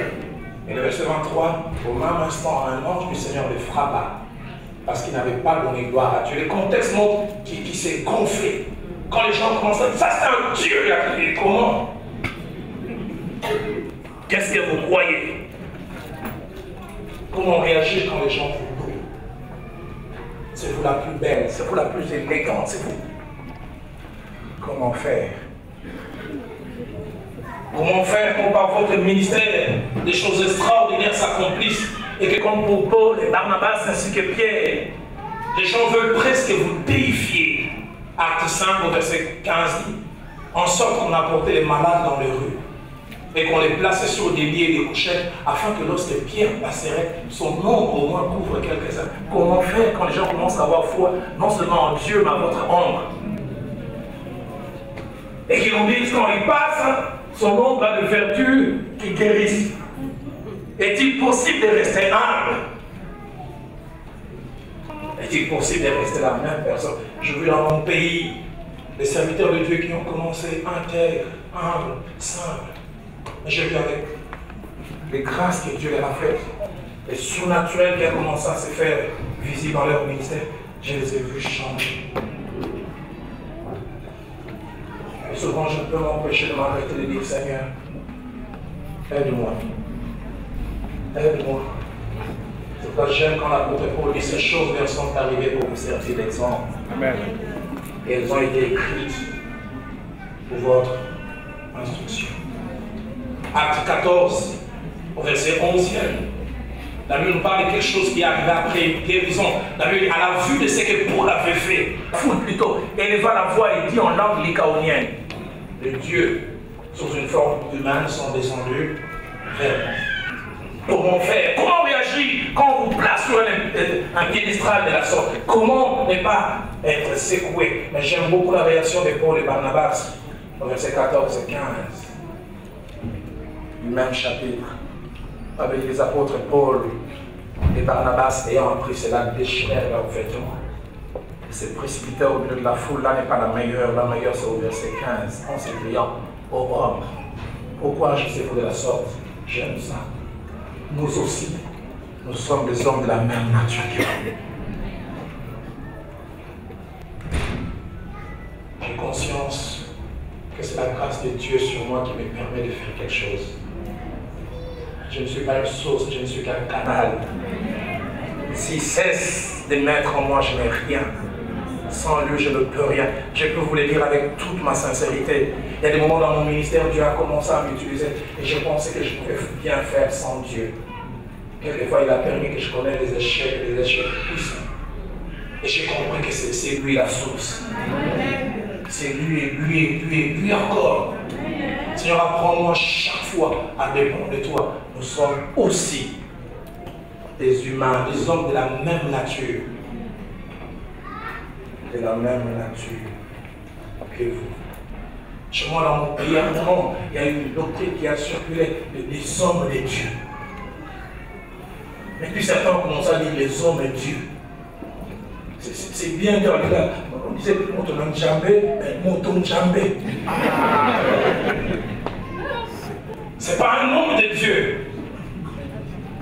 Et le verset 23, au même instant, un ange du Seigneur le frappa, parce qu'il n'avait pas donné gloire à Dieu. Le contexte montre qui s'est gonflé. Quand les gens commencent à dire, ça c'est un Dieu, il a crié comment? Qu'est-ce que vous croyez? Comment réagir quand les gens vous louent? C'est vous la plus belle, c'est vous la plus élégante, c'est vous. Comment faire? Comment faire pour par votre ministère des choses extraordinaires s'accomplissent et que comme pour Paul et Barnabas ainsi que Pierre, les gens veulent presque vous déifier. Acte 5 au verset 15 dit, en sorte qu'on apportait les malades dans les rues et qu'on les plaçait sur des lits et des couchettes afin que lorsque Pierre passerait, son ombre au moins couvre quelques-uns. Comment faire quand les gens commencent à avoir foi, non seulement en Dieu, mais à votre ombre? Et qu'ils nous disent quand il passe, son ombre a des vertus qui guérissent. Est-il possible de rester humble? Est-il possible de rester la même personne? Je vis dans mon pays des serviteurs de Dieu qui ont commencé intègres, humbles, simples. Mais j'ai vu avec les grâces que Dieu leur a faites, les surnaturels qui ont commencé à se faire visibles dans leur ministère, je les ai vus changer. Et souvent, je peux m'empêcher de m'arrêter de dire, Seigneur, aide-moi. Aide-moi. C'est pourquoi j'aime quand l'apôtre Paul dit ces choses leur sont arrivées pour vous servir d'exemple. Amen. Et elles ont été écrites pour votre instruction. Acte 14, au verset 11. La Bible nous parle de quelque chose qui est arrivé après une guérison. La Bible dit, à la vue de ce que Paul avait fait, la foule plutôt éleva la voix et dit en langue lycaonienne, les dieux, sous une forme humaine, sont descendus vers nous. Comment faire? Comment réagir quand on vous place sur un piédestal de la sorte? Comment ne pas être secoué? Mais j'aime beaucoup la réaction de Paul et Barnabas, au verset 14 et 15. Du même chapitre. Avec les apôtres Paul et Barnabas ayant appris cela, déchirèrent leurs vêtements. Ils se précipitèrent au milieu de la foule. Là n'est pas la meilleure c'est au verset 15, en s'écriant, ô homme, pourquoi agissez-vous de la sorte? J'aime ça. Nous aussi, nous sommes des hommes de la même nature que vous. J'ai conscience que c'est la grâce de Dieu sur moi qui me permet de faire quelque chose. Je ne suis pas une source, je ne suis qu'un canal. S'il cesse de mettre en moi, je n'ai rien. Sans lui, je ne peux rien. Je peux vous le dire avec toute ma sincérité. Il y a des moments dans mon ministère, Dieu a commencé à m'utiliser et je pensais que je pouvais bien faire sans Dieu. Quelquefois, il a permis que je connaisse des échecs puissants. Et j'ai compris que c'est lui la source. C'est lui et lui et lui et lui encore. Seigneur, apprends-moi chaque fois à dépendre de toi. Nous sommes aussi des humains, des hommes de la même nature. De la même nature que vous. Chez moi, dans mon pays, à un moment, il y a eu une doctrine qui a circulé des hommes de Dieu. Mais puis certains ont commencé à dire les hommes de Dieu. C'est bien de regarder. On disait Moton Djambé, mais Moton Djambé. C'est pas un homme de Dieu.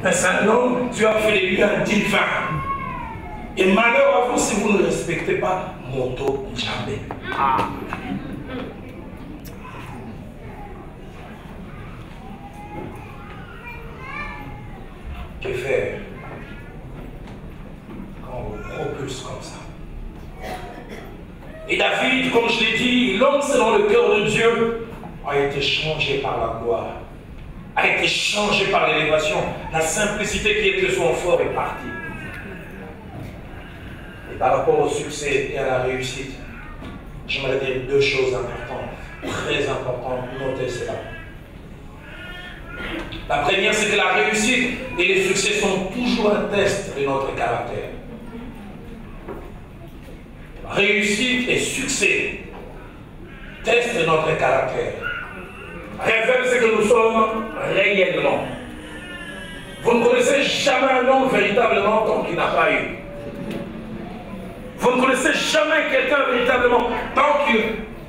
Mais c'est un homme, Dieu a fait de lui un divin. Et malheur à vous si vous ne respectez pas Moton Djambé. Que faire quand on vous propulse comme ça? Et David, comme je l'ai dit, l'homme selon le cœur de Dieu a été changé par la gloire, a été changé par l'élévation. La simplicité qui était son fort est partie. Et par rapport au succès et à la réussite, j'aimerais dire deux choses importantes, très importantes, notez cela. La première, c'est que la réussite et les succès sont toujours un test de notre caractère. Réussite et succès, test de notre caractère. Révèle ce que nous sommes réellement. Vous ne connaissez jamais un homme véritablement tant qu'il n'a pas eu. Vous ne connaissez jamais quelqu'un véritablement tant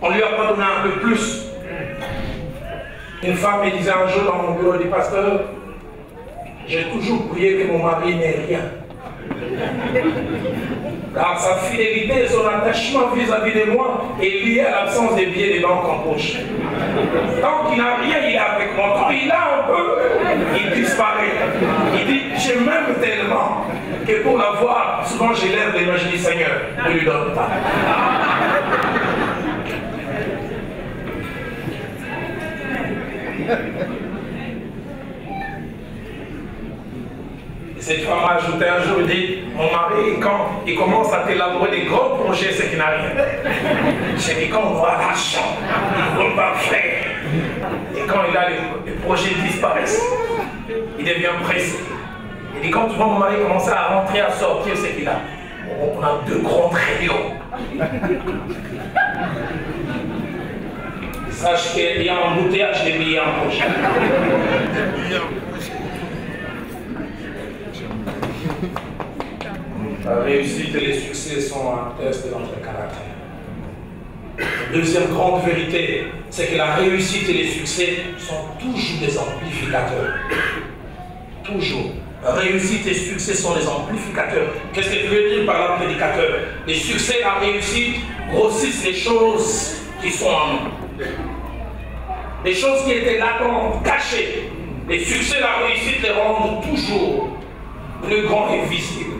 qu'on ne lui a pas donné un peu plus. Une femme me disait un jour dans mon bureau, du pasteur, j'ai toujours prié que mon mari n'ait rien. Car sa fidélité et son attachement vis-à-vis de moi est lié à l'absence des billets de banque en poche. Tant qu'il n'a rien, il est avec moi. Quand il a un peu, il disparaît. Il dit, je m'aime tellement que pour l'avoir, souvent j'ai l'air de l'imaginer, Seigneur, ne lui donne pas. Et cette femme a ajouté un jour, il dit, mon mari, quand il commence à élaborer des gros projets, c'est qu'il n'a rien. J'ai dit, quand on aura l'argent, on va faire. Et quand il a les projets disparaissent, il devient pressé. Il dit, quand tu vois mon mari commencer à rentrer, à sortir, c'est qu'il a. On a deux grands rayons. Sache qu'il y a un embouteillage de billets en poche. La réussite et les succès sont un test de notre caractère. La deuxième grande vérité, c'est que la réussite et les succès sont toujours des amplificateurs. Toujours. Réussite et succès sont des amplificateurs. Qu'est-ce que tu veux dire par là, prédicateur? Les succès et la réussite grossissent les choses qui sont en nous. Les choses qui étaient latentes, cachées. Les succès et la réussite les rendent toujours plus grands et visibles.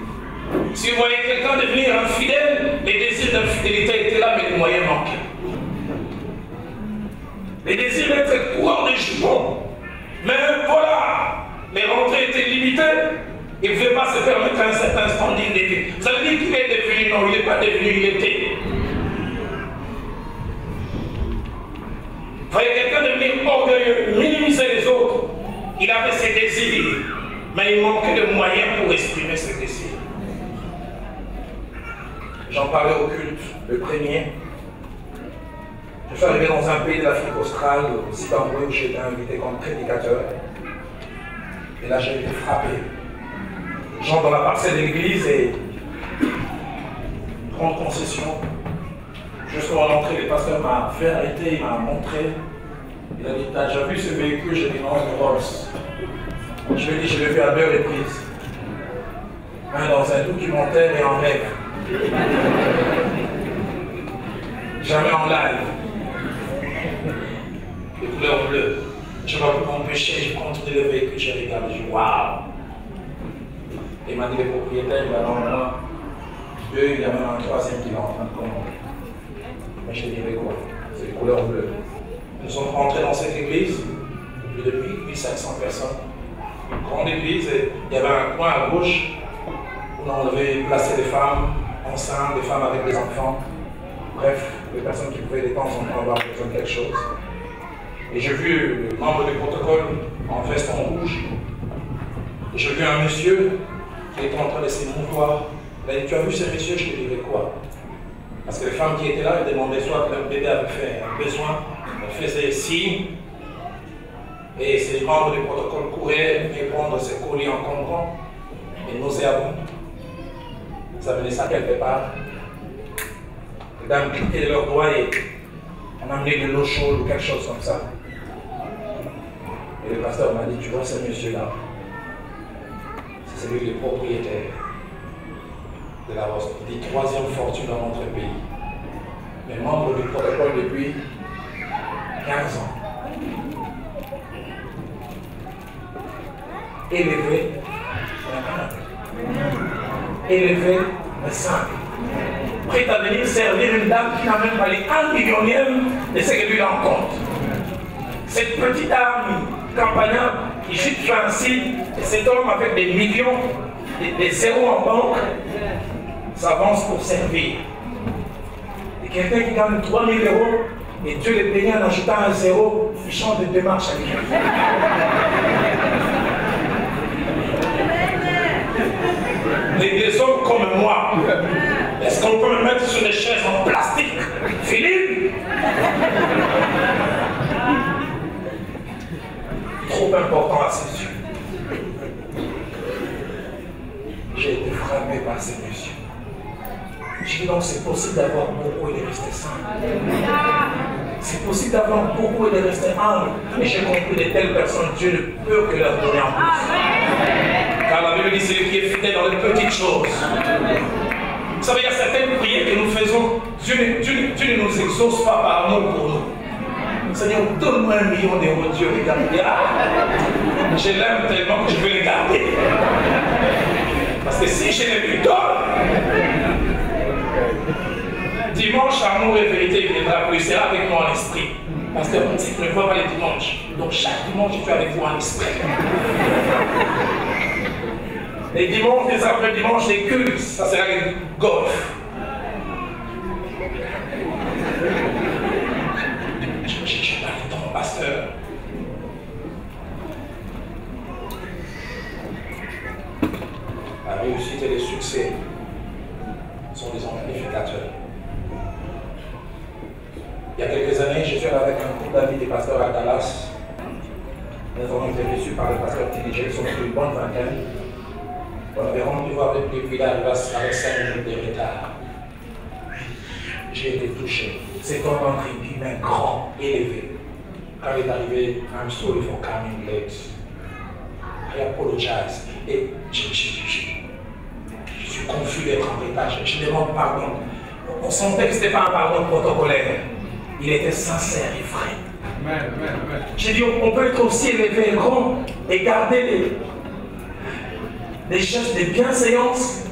Si vous voyez quelqu'un devenir infidèle, les désirs d'infidélité étaient là, mais les moyens manquaient. Les désirs d'être coureur de jupons. Mais voilà, les rentrées étaient limitées. Il ne pouvait pas se permettre un certain standing de vie. Ça veut dire qu'il est devenu, non, il n'est pas devenu, il était. Vous voyez quelqu'un devenir orgueilleux, minimiser les autres. Il avait ses désirs, mais il manquait de moyens pour exprimer ses désirs. J'en parlais au culte, le premier. Je suis arrivé dans un pays de l'Afrique australe, au Zimbabwe, où j'ai été invité comme prédicateur. Et là, j'ai été frappé. J'entre dans la parcelle de l'église et grande concession. Juste avant l'entrée, le pasteur m'a fait arrêter, il m'a montré. Il a dit, t'as déjà vu ce véhicule? J'ai dit, non, c'est Rolls. Je lui ai dit, je l'ai vu à 2 reprises. Un dans un documentaire et en rêve. Jamais en live. Les couleurs bleues. Je ne vais pas m'empêcher, j'ai contrôlé le véhicule, j'ai regardé, j'ai dit waouh. Il m'a dit le propriétaire, il va dans le mois. Il y a même un troisième qui est en train de commander. Mais je te dirais quoi? C'est les couleurs bleues. Nous sommes rentrés dans cette église, depuis 1500 personnes. Une grande église, et il y avait un coin à gauche où on devait placer des femmes enceintes, des femmes avec des enfants. Bref, des personnes qui pouvaient de temps en temps avoir besoin de quelque chose. Et j'ai vu le membre du protocole en veste en rouge. Et j'ai vu un monsieur qui était en train de s'émouvoir. Il a dit, tu as vu ces messieurs? Je te dirais quoi? Parce que les femmes qui étaient là, elles demandaient soit que leur bébé avait fait un besoin, elles faisaient signe. Et ces membres du protocole couraient et prendre ces colis encombrants et nauséabonds. Ça venait ça quelque part. Les dames cliquaient de leurs doigts et on amenait de l'eau chaude ou quelque chose comme ça. Et le pasteur m'a dit, tu vois ce monsieur-là, c'est celui qui est propriétaire de la dit troisième fortune dans notre pays. Mais membre du protocole depuis 15 ans. Élevé, élevé, mais simple. Prêt à venir servir une dame qui n'a même pas les 1 millionième de ce que lui en compte. Cette petite dame campagnarde qui juste fait un signe, et cet homme avec des millions, des zéros en banque, s'avance pour servir. Et quelqu'un qui gagne 3 000 €, et Dieu les bénit en ajoutant un zéro, il change de démarche avec lui. Les hommes comme moi, est-ce qu'on peut me mettre sur des chaises en plastique? Philippe? Trop important à ses yeux. J'ai été frappé par ces messieurs. J'ai dit donc c'est possible d'avoir beaucoup et de rester simple. C'est possible d'avoir beaucoup et de rester humble. Et j'ai compris de telles personnes, Dieu ne peut que leur donner en plus. Car la Bible dit c'est lui qui est fidèle dans les petites choses. Vous savez, il y a certaines prières que nous faisons. Dieu ne nous exauce pas par amour pour nous. Seigneur, donne-moi 1 million d'euros, Dieu, regarde. Je l'aime tellement que je veux les garder. Parce que si je les lui donne, dimanche, amour et vérité viendra plus. Il sera avec moi en esprit. Parce que on dit que je ne vois pas les dimanches. Donc chaque dimanche, je suis avec vous en esprit. Les dimanches, les après-dimanches, les cultes, ça sera les golf. Je parle de ton pasteur. La réussite et les succès sont des amplificateurs. Il y a quelques années, je suis allé avec un groupe d'amis des pasteurs à Dallas. Nous avons été reçus par le pasteur TDJ, ils sont une bonne vingtaine. On avait rendez-vous avec lui, puis il arrive avec 5 minutes de retard. J'ai été touché. C'est un homme humain grand, élevé. Quand il est arrivé, I'm sorry for coming late. I apologize. Et je suis confus d'être en retard. Je demande pardon. On sentait que ce n'était pas un pardon protocolaire. Il était sincère et vrai. Amen, amen, amen. J'ai dit, on peut être aussi élevé et grand et garder des gestes de bienséance,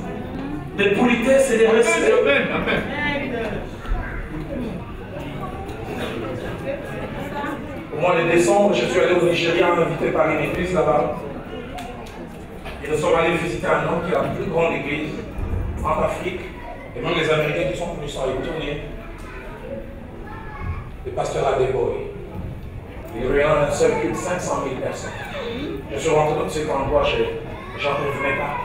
de politesse et de respect. Amen, amen. Au mois de décembre, je suis allé au Nigeria, invité par une église là-bas. Et nous sommes allés visiter un homme qui a la plus grande église en Afrique. Et même les Américains qui sont venus sont allés tourner. Le pasteur Adeboye. Il réunit un seul culte 500 000 personnes. Je suis rentré dans cet endroit, j'en revenais pas.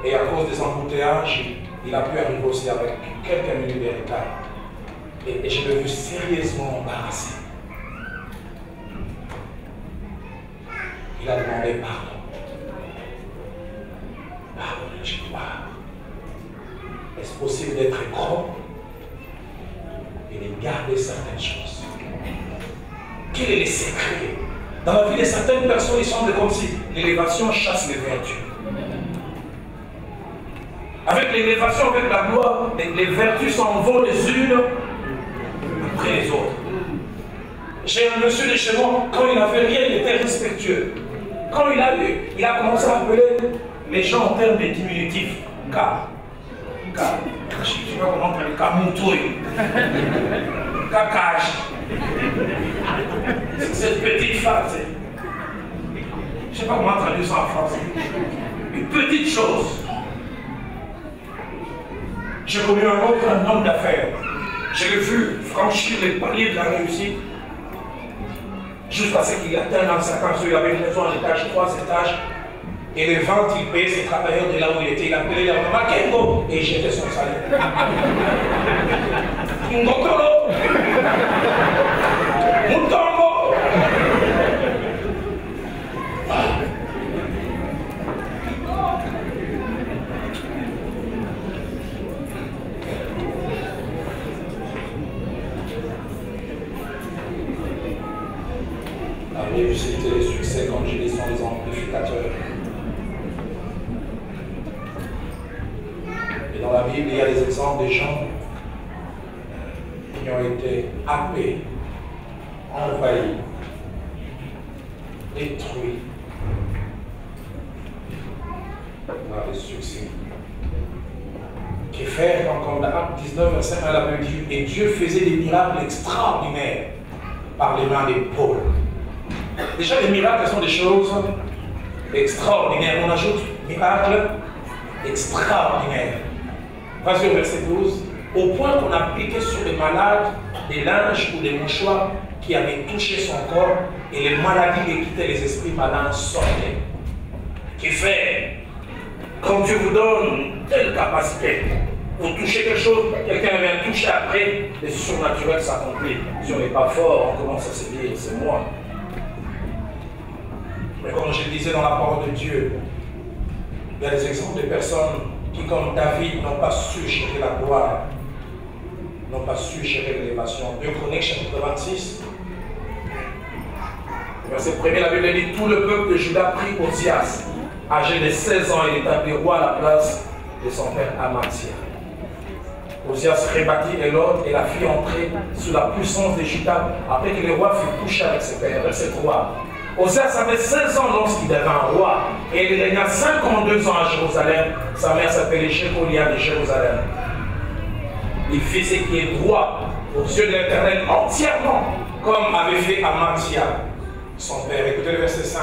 Et à cause des embouteillages, il a pu arriver aussi avec quelques minutes de retard. Et je l'ai vu sérieusement embarrassé. Il a demandé pardon. Pardon, je dis pas. Est-ce possible d'être grand et de garder certaines choses? Quel est le secret? Dans la vie de certaines personnes, il semble comme si l'élévation chasse les vertus. Avec l'élévation, avec la gloire, les vertus s'en vont les unes après les autres. J'ai un monsieur de chez moi, quand il n'avait rien, il était respectueux. Quand il a commencé à appeler les gens en termes de diminutifs. Je ne sais pas comment on appelle, Kamoutouille, Kakash. Cette petite femme, je ne sais pas comment traduire ça en français. Une petite chose. J'ai connu un homme d'affaires. Je l'ai vu franchir les paliers de la réussite jusqu'à ce qu'il atteigne dans sa pension. Il avait une maison en étage, 3 étages. Et les ventes, il payait ses travailleurs de là où il était. Il appelait leur maman Kengo et il jetait son salaire. Ngokolo Mutombo. La Bible, c'était les succès comme je dis sont les amplificateurs. Et dans la Bible, il y a des exemples de gens qui ont été happés, envahis, détruits par le succès. Qui fait, comme dans Acte 19, verset 1, la Bible dit, et Dieu faisait des miracles extraordinaires par les mains de Paul. Déjà, les miracles sont des choses extraordinaires. On ajoute miracles extraordinaires. Vas-y au verset 12. Au point qu'on appliquait sur les malades des linges ou des mouchoirs qui avaient touché son corps et les maladies qui quittaient les esprits malins sortaient. Qui fait, quand Dieu vous donne telle capacité, pour toucher quelque chose, quelqu'un vient toucher après, les surnaturels s'accomplissent. Si on n'est pas fort, on commence à se dire, c'est moi. Mais comme je le disais dans la parole de Dieu, il y a des exemples de personnes qui, comme David, n'ont pas su gérer la gloire, n'ont pas su gérer l'élévation. 2 Chroniques, chapitre 26. Verset 1er, la Bible dit, tout le peuple de Juda prit Osias, âgé de 16 ans, et établi roi à la place de son père Amathia. Osias rebâtit Élot et la fit entrer sous la puissance de Juda après que le roi fut couché avec ses pères. Verset 3. Osias avait 16 ans lorsqu'il devint roi et il régna 52 ans à Jérusalem. Sa mère s'appelait Jécolia de Jérusalem. Il fit ce qui est droit aux yeux de l'Éternel entièrement, comme avait fait Amathia, son père. Écoutez le verset 5.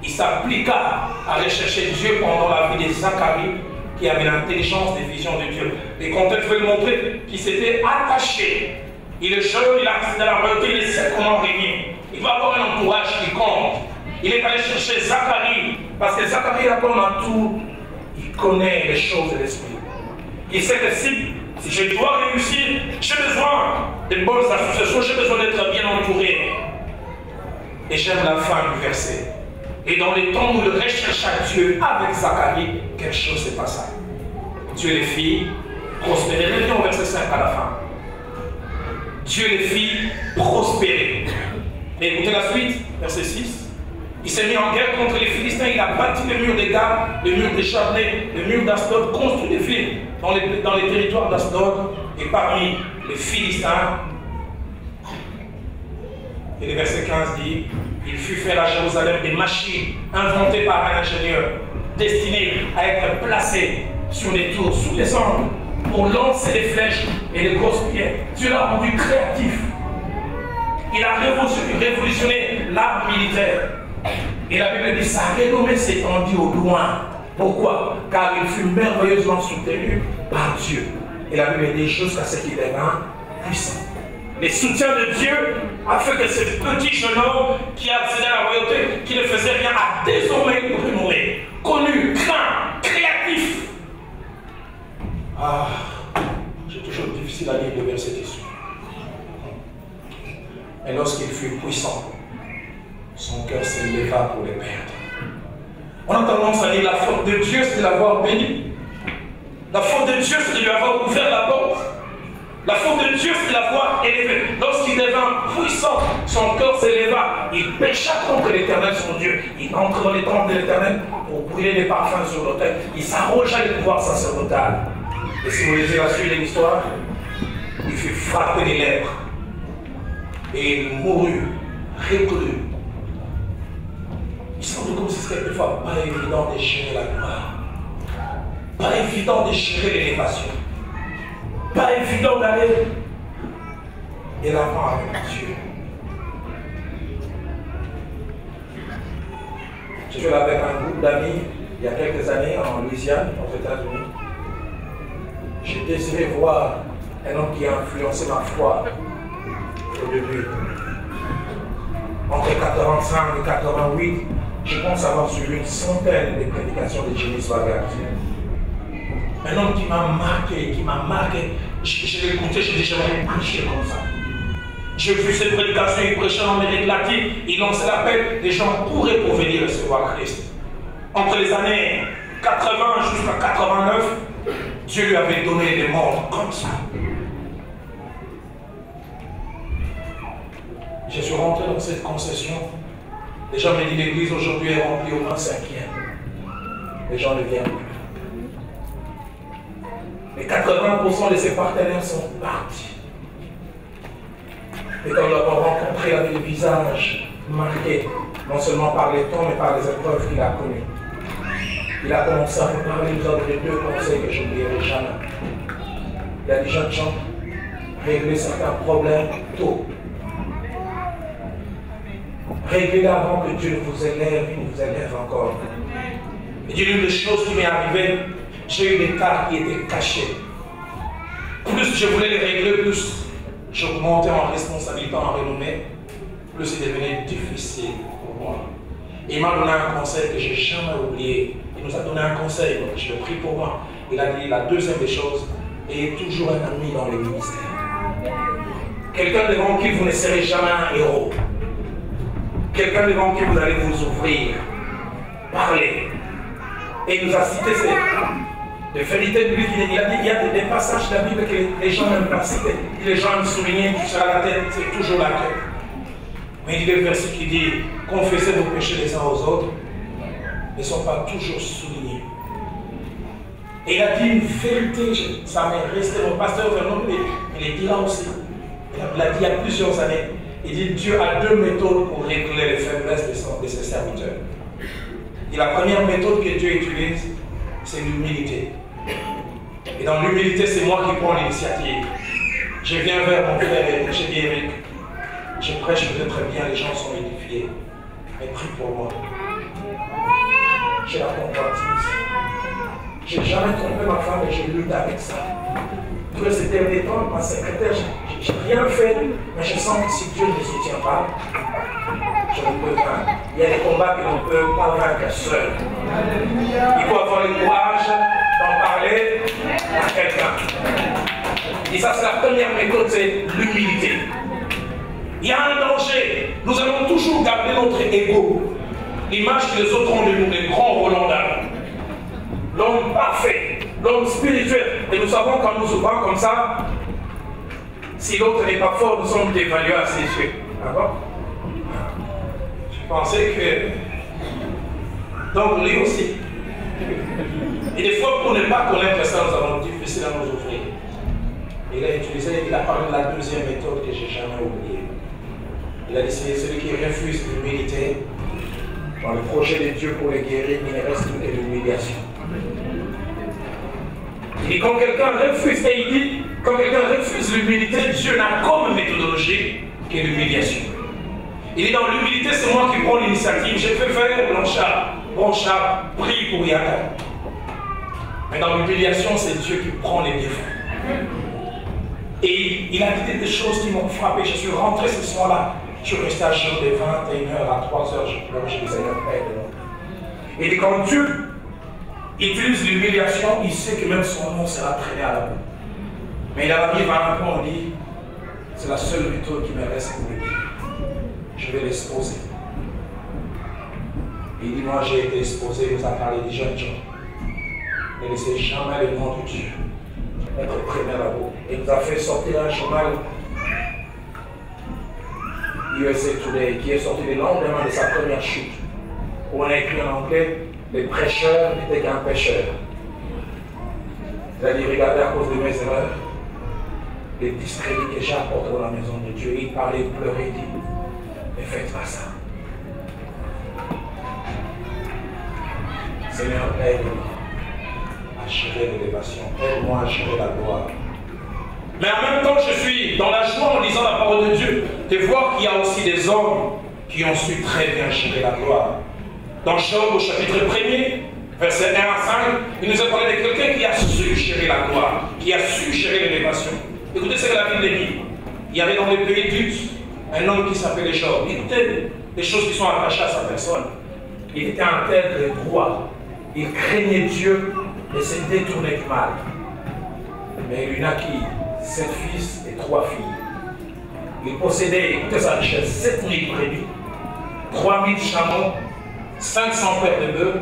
Il s'appliqua à rechercher Dieu pendant la vie de Zacharie, qui avait l'intelligence des visions de Dieu. Et quand elle veut le montrer, qu'il s'était attaché. Il est jeune, il a dans la royauté, il sait comment régner. Il va avoir un entourage qui compte. Il est allé chercher Zacharie, parce que Zacharie, là, comme à tout, il connaît les choses de l'esprit. Il sait que si je dois réussir, j'ai besoin de bonnes associations, j'ai besoin d'être bien entouré. Et j'aime la fin du verset. Et dans les temps où il rechercha Dieu avec Zacharie, quelque chose s'est passé. Dieu les fit prospérer. Revenons au verset 5 à la fin. Dieu les fit prospérer. Et écoutez la suite, verset 6. Il s'est mis en guerre contre les Philistins, il a bâti le mur des Gad, le mur des Charnais, le mur d'Asdod, construit des villes dans les territoires d'Asdod et parmi les Philistins. Et le verset 15 dit, il fut fait à Jérusalem des machines inventées par un ingénieur, destinées à être placées sur les tours, sous les angles, pour lancer des flèches et des grosses pierres. Dieu l'a rendu créatif. Il a révolutionné l'art militaire. Et la Bible dit, sa renommée s'étendit au loin. Pourquoi? Car il fut merveilleusement soutenu par Dieu. Et la Bible dit, jusqu'à ce qu'il devint puissant. Les soutiens de Dieu a fait que ce petit jeune homme qui accédait à la royauté, qui ne faisait rien, a désormais renommé, connu, craint, créatif. Ah, c'est toujours difficile à lire le verset dessus. Et lorsqu'il fut puissant, son cœur s'éleva pour les perdre. On a tendance à dire la faute de Dieu, c'est de l'avoir béni. La faute de Dieu, c'est de lui avoir ouvert la porte. La faute de Dieu, c'est de l'avoir élevé. Lorsqu'il devint puissant, son cœur s'éleva. Il pécha contre l'Éternel, son Dieu. Il entre dans les temples de l'Éternel pour brûler des parfums sur l'autel. Il s'arrogea le pouvoir sacerdotal. Et si vous lisez la suite de l'histoire, il fut frappé des lèvres. Et il mourut, reclus. Il semble comme si c'était quelquefois pas évident de gérer la gloire. Pas évident de gérer l'élévation. Pas évident d'aller de l'avant avec Dieu. Je suis avec un groupe d'amis il y a quelques années en Louisiane, aux États-Unis. J'ai désiré voir un homme qui a influencé ma foi au début. Entre 85 et 88, je pense avoir suivi une centaine de prédications de Jimmy Swaggart. Un homme qui m'a marqué, je l'ai écouté, j'ai dit, j'aimerais prêcher comme ça. J'ai vu ses prédications, il prêchait en Amérique latine, il lançait l'appel, les gens pourraient pour venir recevoir Christ. Entre les années 80 jusqu'à 89, Dieu lui avait donné des mondes comme ça. Je suis rentré dans cette concession. Les gens me disent l'église aujourd'hui est remplie au moins 5e. Les gens ne viennent plus. Mais 80% de ses partenaires sont partis. Et quand nous l'avons rencontré, il avait le visage marqué, non seulement par les temps, mais par les épreuves qu'il a connues. Il a commencé à me parler, il nous a donné 2 conseils que je n'oublierai jamais. Il a dit, jeunes gens, réglez certains problèmes tôt. Réglez avant que Dieu vous élève, il vous élève encore. Il dit, l'une des choses qui m'est arrivée, j'ai eu des tas qui étaient cachés. Plus je voulais les régler, plus j'augmentais en responsabilité, en renommée, plus c'est devenu difficile pour moi. Et il m'a donné un conseil que je n'ai jamais oublié. Il nous a donné un conseil, donc je l'ai pris pour moi. Il a dit la deuxième des choses, ayez toujours un ami dans les ministères. Quelqu'un devant qui vous ne serez jamais un héros. Quelqu'un devant qui vous allez vous ouvrir, parler. Et il nous a cité des vérités bibliques. Il a dit qu'il y a des passages de la Bible que les gens n'aiment pas citer. Les gens aiment souligner, tu seras la tête, c'est toujours la tête. Mais il y a des versets qui disent confessez vos péchés les uns aux autres, ne sont pas toujours soulignés. Et il a dit une vérité, ça m'est resté, mon pasteur Vernon, il est dit là aussi. Il l'a dit il y a plusieurs années. Il dit Dieu a 2 méthodes pour régler les faiblesses de ses serviteurs. Et la première méthode que Dieu utilise, c'est l'humilité. Et dans l'humilité, c'est moi qui prends l'initiative. Je viens vers mon frère et je dis Eric, je prêche peut-être bien, les gens sont édifiés, mais prie pour moi. J'ai la compatisse. Je n'ai jamais trompé ma femme et je lutte avec ça. Tous ces derniers temps, ma secrétaire, je n'ai rien fait, mais je sens que si Dieu ne me soutient pas, je ne peux pas. Il y a des combats que l'on ne peut pas vaincre seul. Il faut avoir le courage d'en parler à quelqu'un. Et ça, c'est la première méthode, c'est l'humilité. Il y a un danger. Nous allons toujours garder notre ego. l'image que les autres ont de nous, les grands Roland d'âme. L'homme parfait, l'homme spirituel. Et nous savons quand nous ouvrons comme ça, si l'autre n'est pas fort, nous sommes dévalués à ses yeux. D'accord? Je pensais que... Donc lui aussi. Et des fois, pour ne pas connaître ça, nous avons difficile à nous ouvrir. Il a parlé de la deuxième méthode que j'ai jamais oubliée. Il a dit, c'est celui qui refuse l'humilité. Dans le projet de Dieu pour les guérir, il ne reste que l'humiliation. Il dit, quand quelqu'un refuse, et il dit, quand quelqu'un refuse l'humilité, Dieu n'a comme méthodologie que l'humiliation. Il dit, dans l'humilité, c'est moi qui prends l'initiative. J'ai fait faire Blanchard. Blanchard prie pour Yaka. Mais dans l'humiliation, c'est Dieu qui prend les défauts. Et il a dit des choses qui m'ont frappé. Je suis rentré ce soir-là. Je suis resté à Jean de 21h à 3h. Je les ai fait. Et quand Dieu utilise l'humiliation, il sait que même son nom sera traîné à la boue. Mais il arrive à un point où il dit, c'est la seule méthode qui me reste pour lui. Je vais l'exposer. Il dit, moi j'ai été exposé, il nous a parlé des jeunes gens. Ne laissez jamais le nom de Dieu être premier à vous. Il nous a fait sortir un journal USA Today qui est sorti le lendemain de sa première chute. Où on a écrit en anglais, les prêcheurs n'étaient qu'un pécheur. C'est-à-dire, regardez à cause de mes erreurs, les discrédits que j'ai apportés dans la maison de Dieu. Il parlait, il pleurait, il dit, ne faites pas ça. Seigneur, aide-moi à gérer l'élévation. Aide-moi à gérer la gloire. Mais en même temps, je suis dans la joie en lisant la parole de Dieu, de voir qu'il y a aussi des hommes qui ont su très bien gérer la gloire. Dans Job, au chapitre 1er, versets 1 à 5, il nous a parlé de quelqu'un qui a su gérer la gloire, qui a su gérer l'élévation. Écoutez ce que la Bible dit. Il y avait dans le pays d'Uz un homme qui s'appelait Job. Écoutez les choses qui sont attachées à sa personne. Il était intègre et droit. Il craignait Dieu et s'est détourné du mal. Mais il naquit 7 fils et 3 filles. Il possédait, écoutez sa richesse, 7000 brebis, 3000 chameaux, 500 paires de bœufs,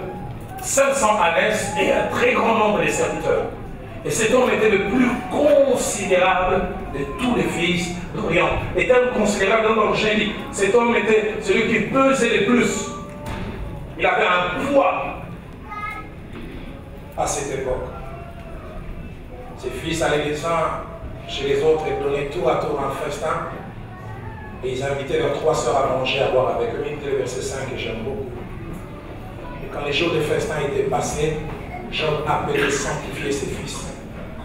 500 ânesses et un très grand nombre de serviteurs. Et cet homme était le plus considérable de tous les fils d'Orient. Et tel considérable dans le génie, cet homme était celui qui pesait le plus. Il avait un poids à cette époque. Ses fils allaient descendre chez les autres et donnaient tour à tour un festin. Et ils invitaient leurs 3 sœurs à manger, à boire avec eux. Écoutez le verset 5 que j'aime beaucoup. Et quand les jours de festin étaient passés, Job appelait sanctifier ses fils.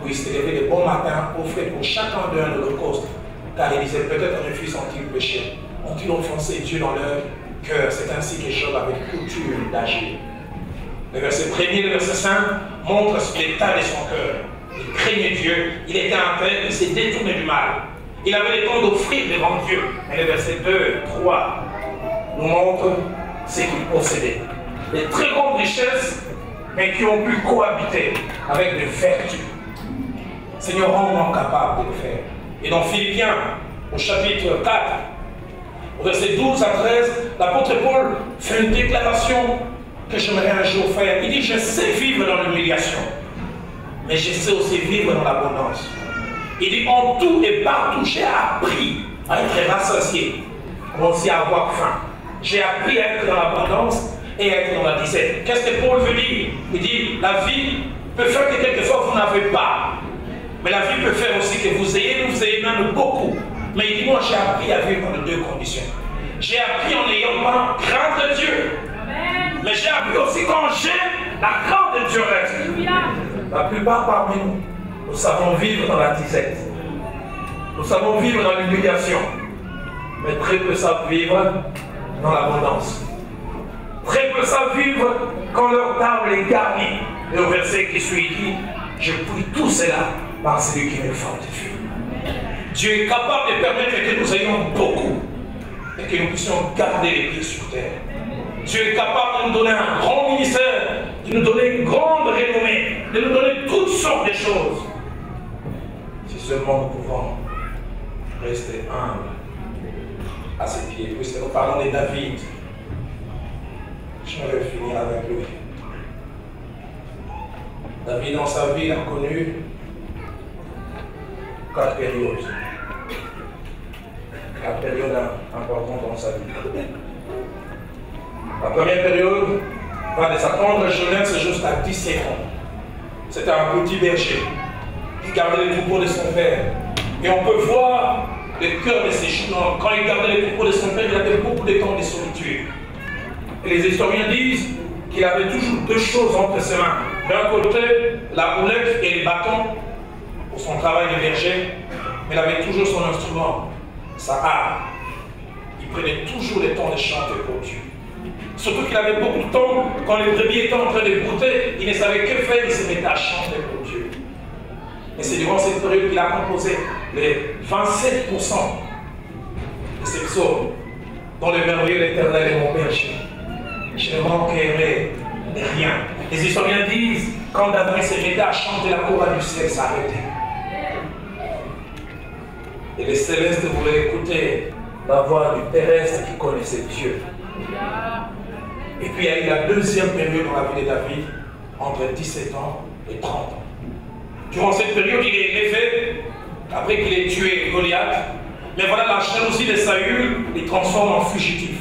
Puis il s'est levé le bon matin, offrait pour chacun d'eux un holocauste. Car il disait, peut-être mes fils ont-ils péché, ont-ils offensé Dieu dans leur cœur. C'est ainsi que Job avait coutume d'agir. Le verset 1er, le verset 5 montre l'état de son cœur. Il craignait Dieu, il était intègre, il s'est détourné du mal. Il avait le temps d'offrir devant Dieu. Mais le verset 2, 3 nous montre ce qu'il possédait. Des très grandes richesses, mais qui ont pu cohabiter avec des vertus. Seigneur, rends-moi capable de le faire. Et dans Philippiens, au chapitre 4, au verset 12 à 13, l'apôtre Paul fait une déclaration que j'aimerais un jour faire. Il dit, je sais vivre dans l'humiliation, mais je sais aussi vivre dans l'abondance. Il dit, en tout et partout, j'ai appris à être rassasié, mais aussi à avoir faim. J'ai appris à être dans l'abondance et à être dans la disette. Qu'est-ce que Paul veut dire? Il dit, la vie peut faire que quelquefois vous n'avez pas. Mais la vie peut faire aussi que vous ayez même beaucoup. Mais il dit, moi j'ai appris à vivre dans les deux conditions. J'ai appris en n'ayant pas crainte de Dieu. Mais j'ai appris aussi quand j'ai la crainte de Dieu reste. La plupart parmi nous, nous savons vivre dans la disette. Nous savons vivre dans l'humiliation. Mais très peu savent vivre dans l'abondance. Très peu savent vivre quand leur table est garnie. Et au verset qui suit, il dit, je puis tout cela par celui qui me fortifie. Dieu est capable de permettre que nous ayons beaucoup et que nous puissions garder les pieds sur terre. Dieu est capable de nous donner un grand ministère, de nous donner une grande renommée, de nous donner toutes sortes de choses. Si seulement nous pouvons rester humbles à ses pieds. Puisque nous parlons de David. J'aimerais finir avec lui. David, dans sa vie, a connu 4 périodes. 4 périodes importantes dans sa vie. La première période va de sa tendre jeunesse jusqu'à 17 ans. C'était un petit berger qui gardait les troupeaux de son père. Et on peut voir le cœur de ses chemins. Quand il gardait les troupeaux de son père, il avait beaucoup de temps de solitude. Et les historiens disent qu'il avait toujours 2 choses entre ses mains. D'un côté, la houlette et les bâtons pour son travail de berger, mais il avait toujours son instrument, sa harpe. Il prenait toujours le temps de chanter pour Dieu. Surtout qu'il avait beaucoup de temps, quand les brebis étaient en train de brouter, il ne savait que faire, il se mettait à chanter pour Dieu. Et c'est durant cette période qu'il a composé les 27% de ses psaumes, dont le merveilleux l'Éternel est mon berger. Je ne manquerai de rien. Les historiens disent, quand David se mettait à chanter, la cour du ciel s'arrêtait. Et les célestes voulaient écouter la voix du terrestre qui connaissait Dieu. Et puis il y a eu la deuxième période dans la vie de David, entre 17 ans et 30 ans. Durant cette période, il est élevé, après qu'il ait tué Goliath. Mais voilà, la jalousie de Saül il transforme en fugitif.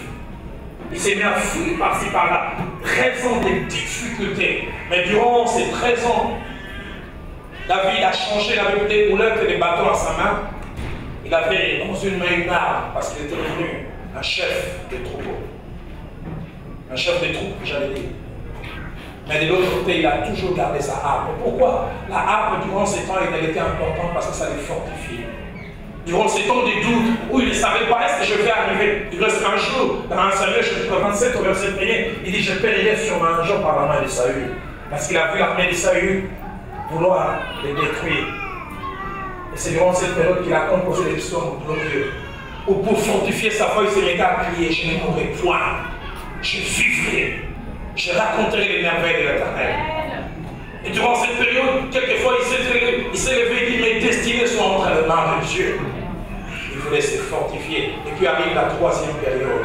Il s'est mis à fuir par-ci par-là, 13 ans de difficultés. Mais durant ces 13 ans, David a changé, il avait des boulettes et des bâtons à sa main. Il avait dans une main une arme, parce qu'il était devenu un chef de troupeau. Un chef de troupe, j'allais dire. Mais de l'autre côté, il a toujours gardé sa harpe. Pourquoi? La harpe, durant ces temps, elle était importante parce que ça les fortifie. Durant ces temps de doute, où il ne savait pas est-ce que je vais arriver. Il reste un jour, dans un Samuel, chapitre 27, au verset 1er, il dit, je périrai sur un jour par la main de Saül. Parce qu'il a vu l'armée de Saül vouloir les détruire. Et c'est durant cette période qu'il a composé les psaumes glorieux. Où pour fortifier sa foi, il s'est mis à crier, je ne mourrai point. Je vivrai, je raconterai les merveilles de l'Éternel. Et durant cette période, quelquefois, il s'est levé et dit, mes destinées sont entre les mains de Dieu. Il voulait se fortifier. Et puis arrive la troisième période.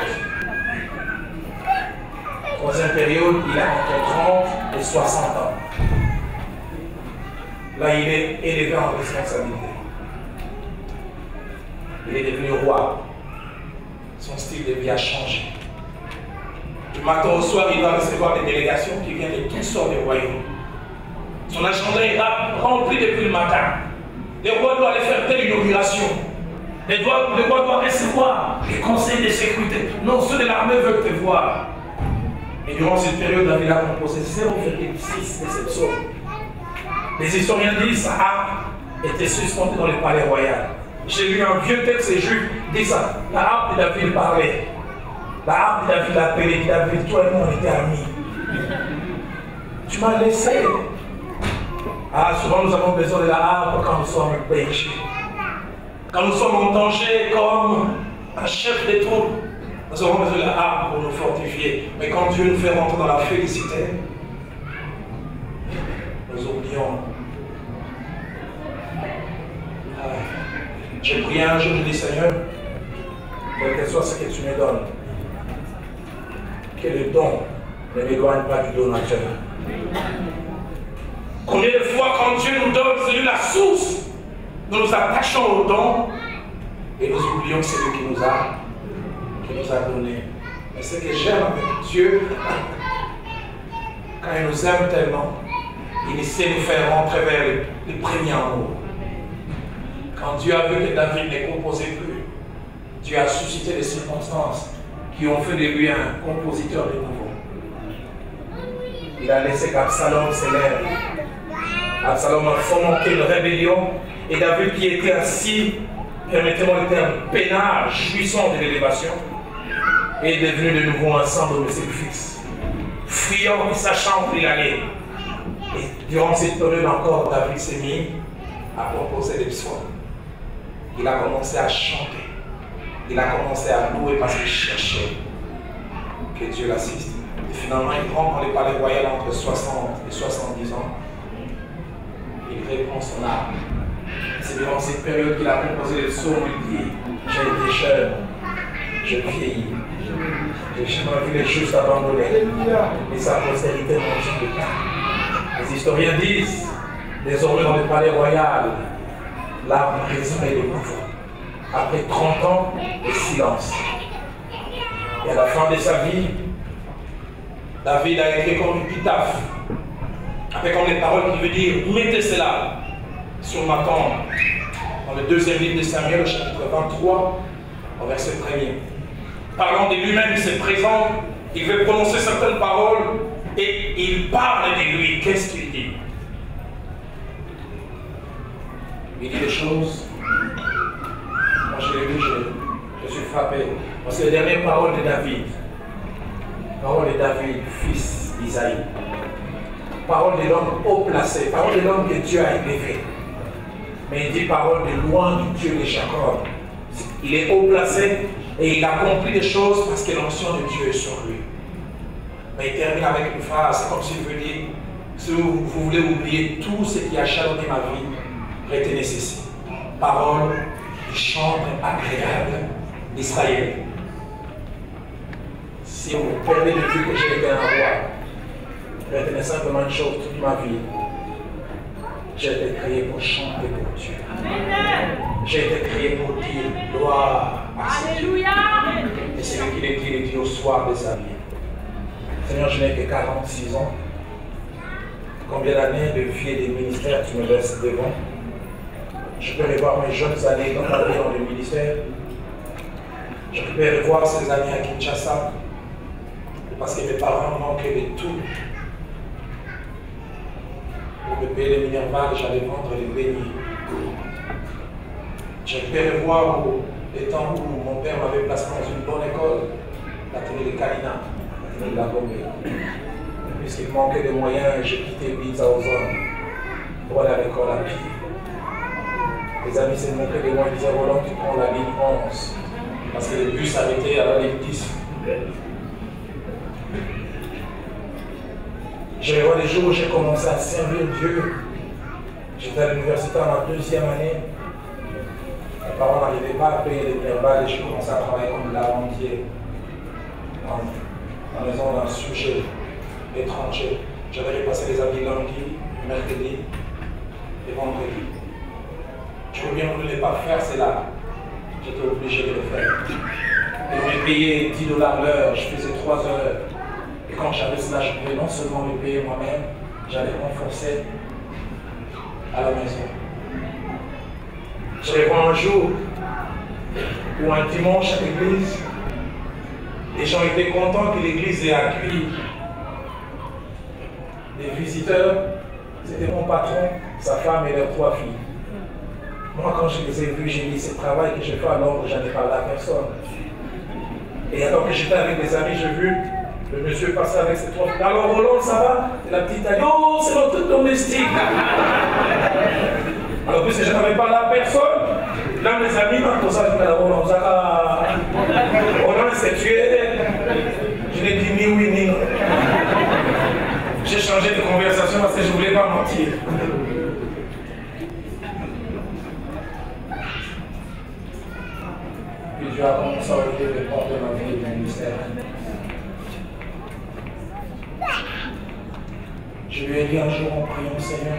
Troisième période, il a entre 30 et 60 ans. Là, il est élevé en responsabilité. Il est devenu roi. Son style de vie a changé. Du matin au soir, il va recevoir des délégations qui viennent de toutes sortes de royaumes. Son agenda est rempli depuis le matin. Les rois doivent aller faire telle inauguration. Les rois doivent recevoir les conseils de sécurité. Non, ceux de l'armée veulent te voir. Et durant cette période, David a composé 0,6 de cette psaume. Les historiens disent sa harpe était suspendue dans le palais royal. J'ai lu un vieux texte juif dit ça. La harpe de David parlait. La harpe de David l'appelait, dit David, toi et moi on était amis. Tu m'as laissé. Ah, souvent nous avons besoin de la harpe quand nous sommes péchés. Quand nous sommes en danger comme un chef de troupe, nous avons besoin de la harpe pour nous fortifier. Mais quand Dieu nous fait rentrer dans la félicité, nous oublions. J'ai prié un jour, je dis Seigneur, quel que soit ce que tu me donnes, que le don ne m'éloigne pas du donateur. Combien de fois quand Dieu nous donne, c'est lui la source, nous nous attachons au don et nous oublions celui qui nous a donné. Et ce que j'aime avec Dieu, quand il nous aime tellement, il essaie de nous faire rentrer vers les premiers amours. Quand Dieu a vu que David ne composait plus, Dieu a suscité des circonstances qui ont fait de lui un compositeur de nouveau. Il a laissé qu'Absalom s'élève. Absalom a fomenté une rébellion et David qui était assis, permettez-moi le terme, peinard, jouissant de l'élévation, est devenu de nouveau un centre de ses fils. Fuyant et sachant où il allait. Et durant cette période encore, David s'est mis à composer des psaumes. Il a commencé à chanter. Il a commencé à louer parce qu'il cherchait que Dieu l'assiste. Et finalement, il rentre dans les palais royaux entre 60 et 70 ans. Il reprend son âme. C'est durant cette période qu'il a composé les psaumes. Il dit, j'ai été jeune, je vieillis, je Et j'ai vu les justes abandonnés. Et sa postérité n'ont de temps. Les historiens disent, désormais dans le palais royal, l'arbre résumé de nouveau. Après 30 ans de silence. Et à la fin de sa vie, David a écrit comme une épitaphe, avec comme les paroles qui veut dire, mettez cela sur ma tombe. Dans le deuxième livre de Samuel, au chapitre 23, au verset 1er. Parlant de lui-même, il se présente, il veut prononcer certaines paroles et il parle de lui. Qu'est-ce qu'il dit? Il dit des choses. Moi, je l'ai lu, je suis frappé. Parce que les dernières paroles de David, parole de David, fils d'Isaïe, parole de l'homme haut placé, parole de l'homme que Dieu a élevé. Mais il dit parole de loin du Dieu de Jacob. Il est haut placé et il accomplit des choses parce que l'onction de Dieu est sur lui. Mais il termine avec une phrase, c'est comme s'il veut dire, si vous voulez oublier tout ce qui a jalonné ma vie, retenez ceci. Parole du chantre agréable d'Israël. Si vous perdez de vue que j'ai été un roi, retenez simplement une chose toute ma vie. J'ai été créé pour chanter pour Dieu. J'ai été créé pour dire gloire à Dieu. Et c'est lui qui le dit au soir de sa vie. Seigneur, je n'ai que 46 ans. Combien d'années de vie et de ministère tu me laisses devant? Je peux revoir mes jeunes années dans ma vie dans le ministère. Je peux revoir ces années à Kinshasa. Parce que mes parents manquaient de tout. Pour me payer les minervales, j'allais vendre les beignets. Je peux revoir les temps où mon père m'avait placé dans une bonne école, la tenue de Kalina, la tenue de la Gombe. Puisqu'il manquait de moyens, j'ai quitté Pizza aux hommes pour aller à l'école à pied. Les amis se moquaient de moi, ils disaient Roland, tu prends la ligne 11. Parce que le bus s'arrêtait à la ligne 10. Je vois les jours où j'ai commencé à servir Dieu. J'étais à l'université en ma deuxième année. Mes parents n'arrivaient pas à payer les minervales et j'ai commencé à travailler comme lavandier en maison d'un sujet étranger. J'avais repassé les habits lundi, mercredi et vendredi. Je peux bien voulu ne pas faire cela. J'étais obligé de le faire. Et on me payait $10 l'heure, je faisais 3 heures. Et quand j'avais cela, je pouvais non seulement me payer moi-même, j'allais renforcer à la maison. Je les vois un jour ou un dimanche à l'église, les gens étaient contents que l'église ait accueilli des visiteurs. C'était mon patron, sa femme et leurs 3 filles. Moi, quand je les ai vus, j'ai dit, c'est le travail que je fais à l'ombre, je n'en ai parlé à personne. Et alors que j'étais avec des amis, j'ai vu le monsieur passer avec ses 3 filles. Alors Roland, ça va? Et la petite a dit, oh, c'est notre domestique. Alors puisque je n'avais parlé à personne, là mes amis m'ont posé à Roland, Roland s'est tué. Je n'ai dit ni oui ni non. J'ai changé de conversation parce que je ne voulais pas mentir. Puis Dieu a commencé à ouvrir les portes de ma vie et de mon ministère. Je lui ai dit un jour en priant, Seigneur,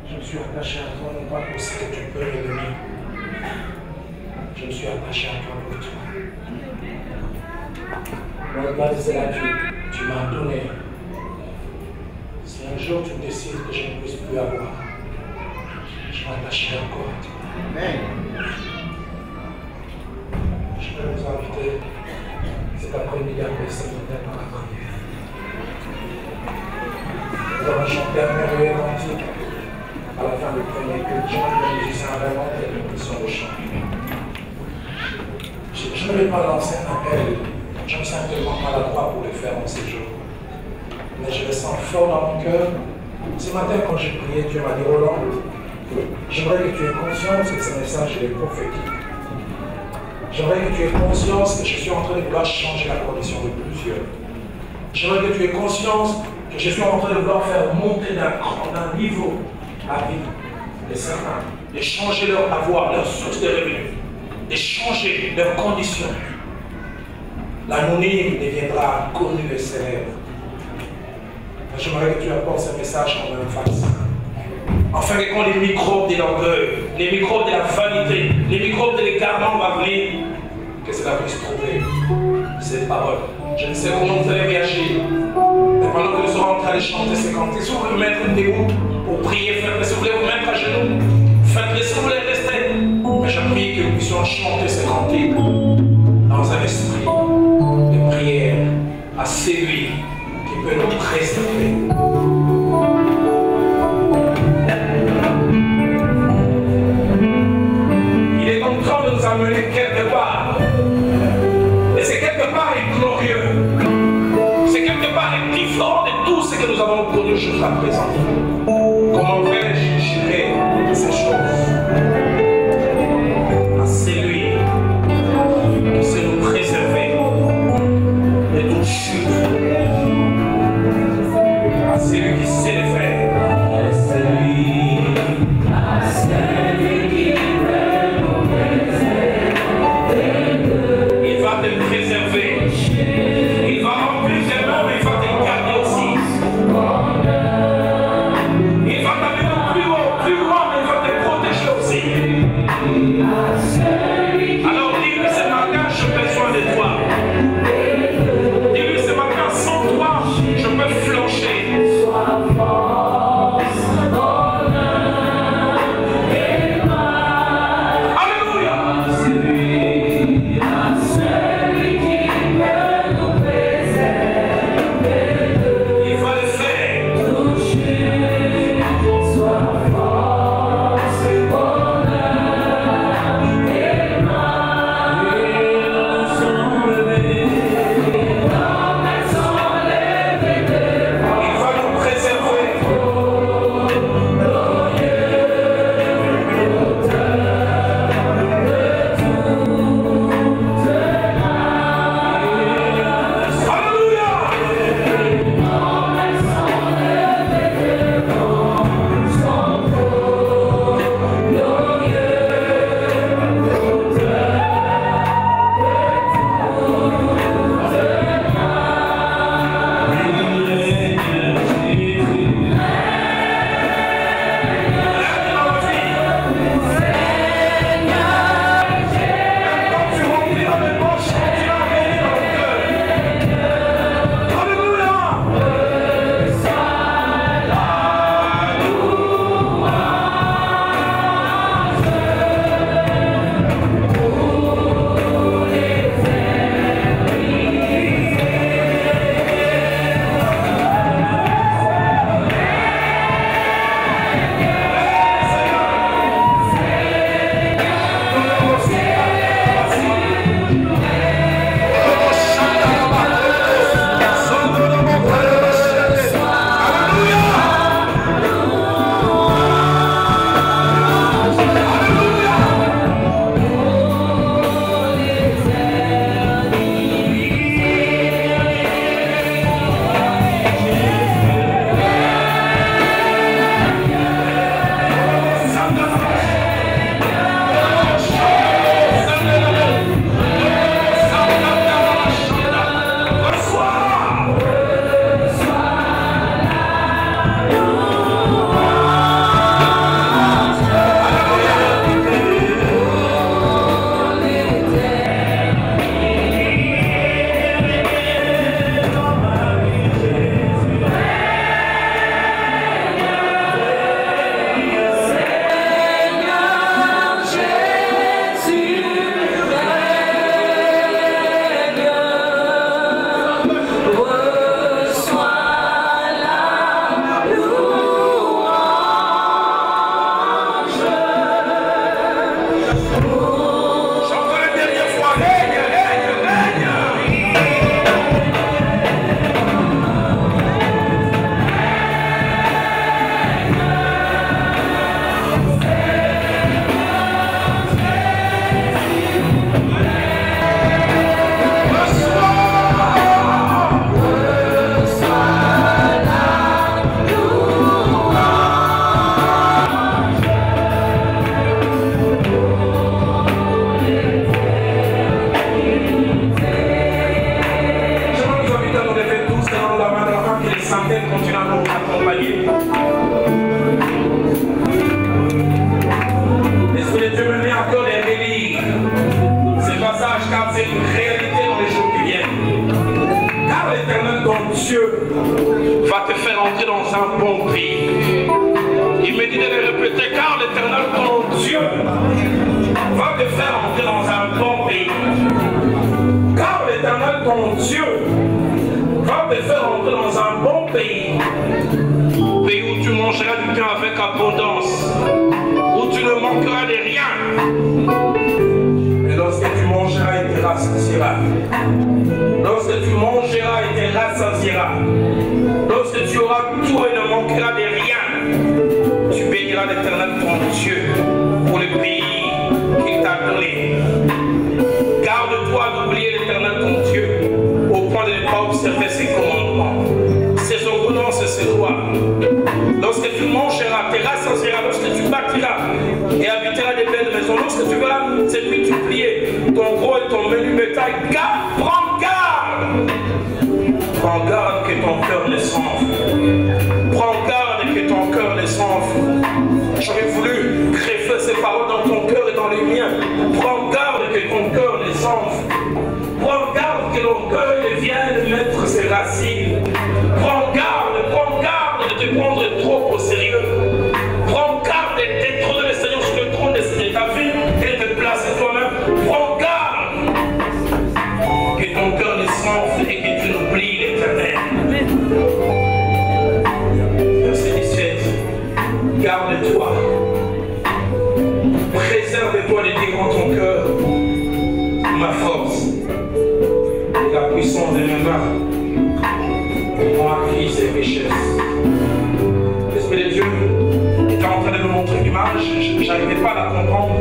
je me suis attaché à toi, non pas pour ce que tu peux me donner. Je me suis attaché à toi pour toi. Mais au-delà de cela, tu m'as donné. Si un jour tu décides que je ne puisse plus avoir, je m'attacherai encore à toi. Amen. Je peux vous inviter cet après-midi à baisser le tête dans la prière. Nous allons chanter un merveilleux cantique à la fin du premier culte. Jean, le musicien, a vraiment fait une mission de chant. Je ne vais pas lancer un appel. Je ne me sens tellement maladroit pour le faire en ces jours. Mais je le sens fort dans mon cœur. Ce matin, quand j'ai prié, Dieu m'a dit, Roland, j'aimerais que tu aies conscience que ce message est prophétique. J'aimerais que tu aies conscience que je suis en train de vouloir changer la condition de plusieurs. J'aimerais que tu aies conscience que je suis en train de vouloir faire monter d'un niveau la vie de certains, de changer leur avoir, leur source de revenus, de changer leurs conditions. L'anonyme deviendra connu et célèbre. J'aimerais que tu apportes ce message en même face. Afin que quand les microbes de l'orgueil, les microbes de la vanité, les microbes de l'égarement vont venir, que cela puisse trouver cette parole. Je ne sais comment vous allez réagir. Mais pendant que nous serons en train de chanter ces cantiques, si vous voulez vous mettre debout pour prier, faites-le. Si vous voulez vous mettre à genoux, faites-le. Si vous voulez rester. Mais je prie que nous puissions chanter ces cantiques dans un esprit de prière à celui qui peut nous préserver. Il est en train de nous amener quelque part. Et c'est quelque part glorieux. C'est quelque part différent de tout ce que nous avons connu jusqu'à présent. Comment vais-je gérer ces choses? À celui qui sait nous préserver de toute chute. À celui qui sait le faire. À celui qui veut nous préserver. Il va te préserver. Il va remplir tes mains, mais il va te garder aussi. Il va t'amener l'Éternel, ton Dieu, va te faire entrer dans un bon pays. Car l'Éternel, ton Dieu, va te faire entrer dans un bon pays. Pays où tu mangeras du pain avec abondance, où tu ne manqueras de rien. Et lorsque tu mangeras, il te rassasieras. Lorsque tu mangeras, il te rassasieras. Lorsque tu auras tout et ne manqueras de rien, tu béniras l'Éternel ton Dieu pour le pays qu'il t'a donné. Garde-toi d'oublier l'Éternel ton Dieu au point de ne pas observer ses commandements, ses ordonnances et ses lois. Lorsque tu mangeras, tu rassasieras, lorsque tu bâtiras et habiteras des belles maisons, lorsque tu verras se multiplier ton gros et ton menu bétail, prends garde. Prends garde que ton cœur ne s'enfle. Prends garde que ton cœur ne s'enfle. J'aurais voulu greffer ces paroles dans ton cœur et dans les miens. Prends garde que ton cœur ne s'enfle. Prends garde que l'orgueil vienne mettre ses racines. Prends garde de te prendre trop au sérieux. Prends garde de détrôner le Seigneur sur le trône de ta vie et de te placer toi-même. Prends garde que ton cœur ne s'enfle et que tu n'oublies l'Éternel. Verset 17. Garde-toi. Préserve-toi de dire en ton cœur ma force et la puissance de mes mains ont acquis ces richesses. L'Esprit de Dieu était en train de me montrer l'image, je n'arrivais pas à la comprendre.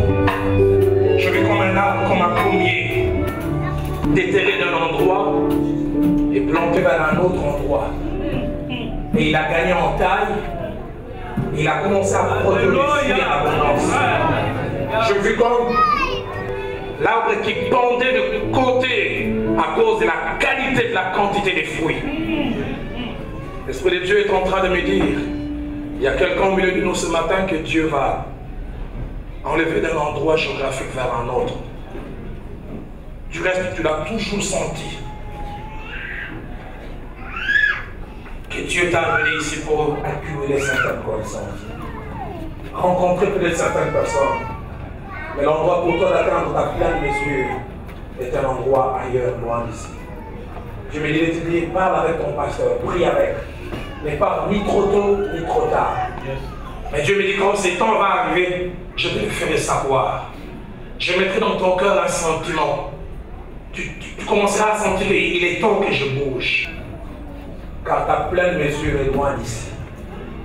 Je vais comme un arbre, comme un pommier, déterré d'un endroit et planté vers un autre endroit. Et il a gagné en taille, il a commencé à produire des fruits en abondance. Je vis comme l'arbre qui pendait de côté à cause de la qualité de la quantité des fruits. L'Esprit de Dieu est en train de me dire, il y a quelqu'un au milieu de nous ce matin que Dieu va enlever d'un endroit géographique vers un autre. Du reste, tu l'as toujours senti. Que Dieu t'a amené ici pour accumuler certaines connaissances. Rencontrer peut-être certaines personnes. Mais l'endroit pour toi d'atteindre ta pleine mesure est un endroit ailleurs, loin d'ici. Je me dis, parle avec ton pasteur, prie avec. Mais parle ni trop tôt, ni trop tard. Mais Dieu me dit, quand ce temps va arriver, je te le ferai savoir. Je mettrai dans ton cœur un sentiment. Tu commenceras à sentir, il est temps que je bouge. Car ta pleine mesure est loin d'ici.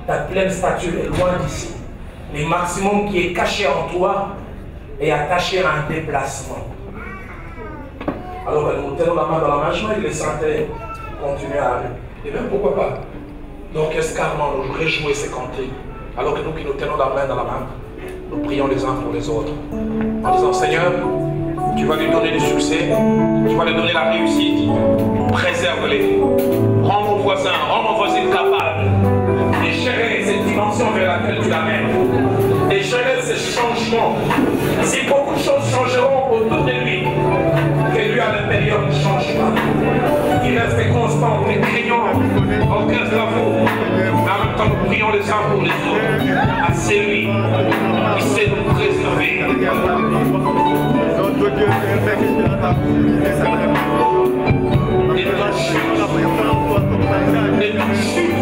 Ta pleine stature est loin d'ici. Le maximum qui est caché en toi est attaché à un déplacement. Alors nous tenons la main dans la main, je vais les sentir continuer à aller. Et même pourquoi pas. Donc escarment, nous réjouir ces cantiques. Alors que nous qui nous tenons la main dans la main, nous prions les uns pour les autres. En disant, Seigneur, tu vas lui donner du succès, tu vas lui donner la réussite, préserve-les. Rends mon voisin, rends mon voisin capable de gérer cette dimension vers laquelle tu l'amènes, de gérer ces changements. Si beaucoup de choses changeront autour de lui, que lui à l'intérieur ne change pas. Il reste constant, nous crions, orchestre à vous, mais en même temps nous prions les uns pour les autres, à celui qui sait nous préserver. Des chutes,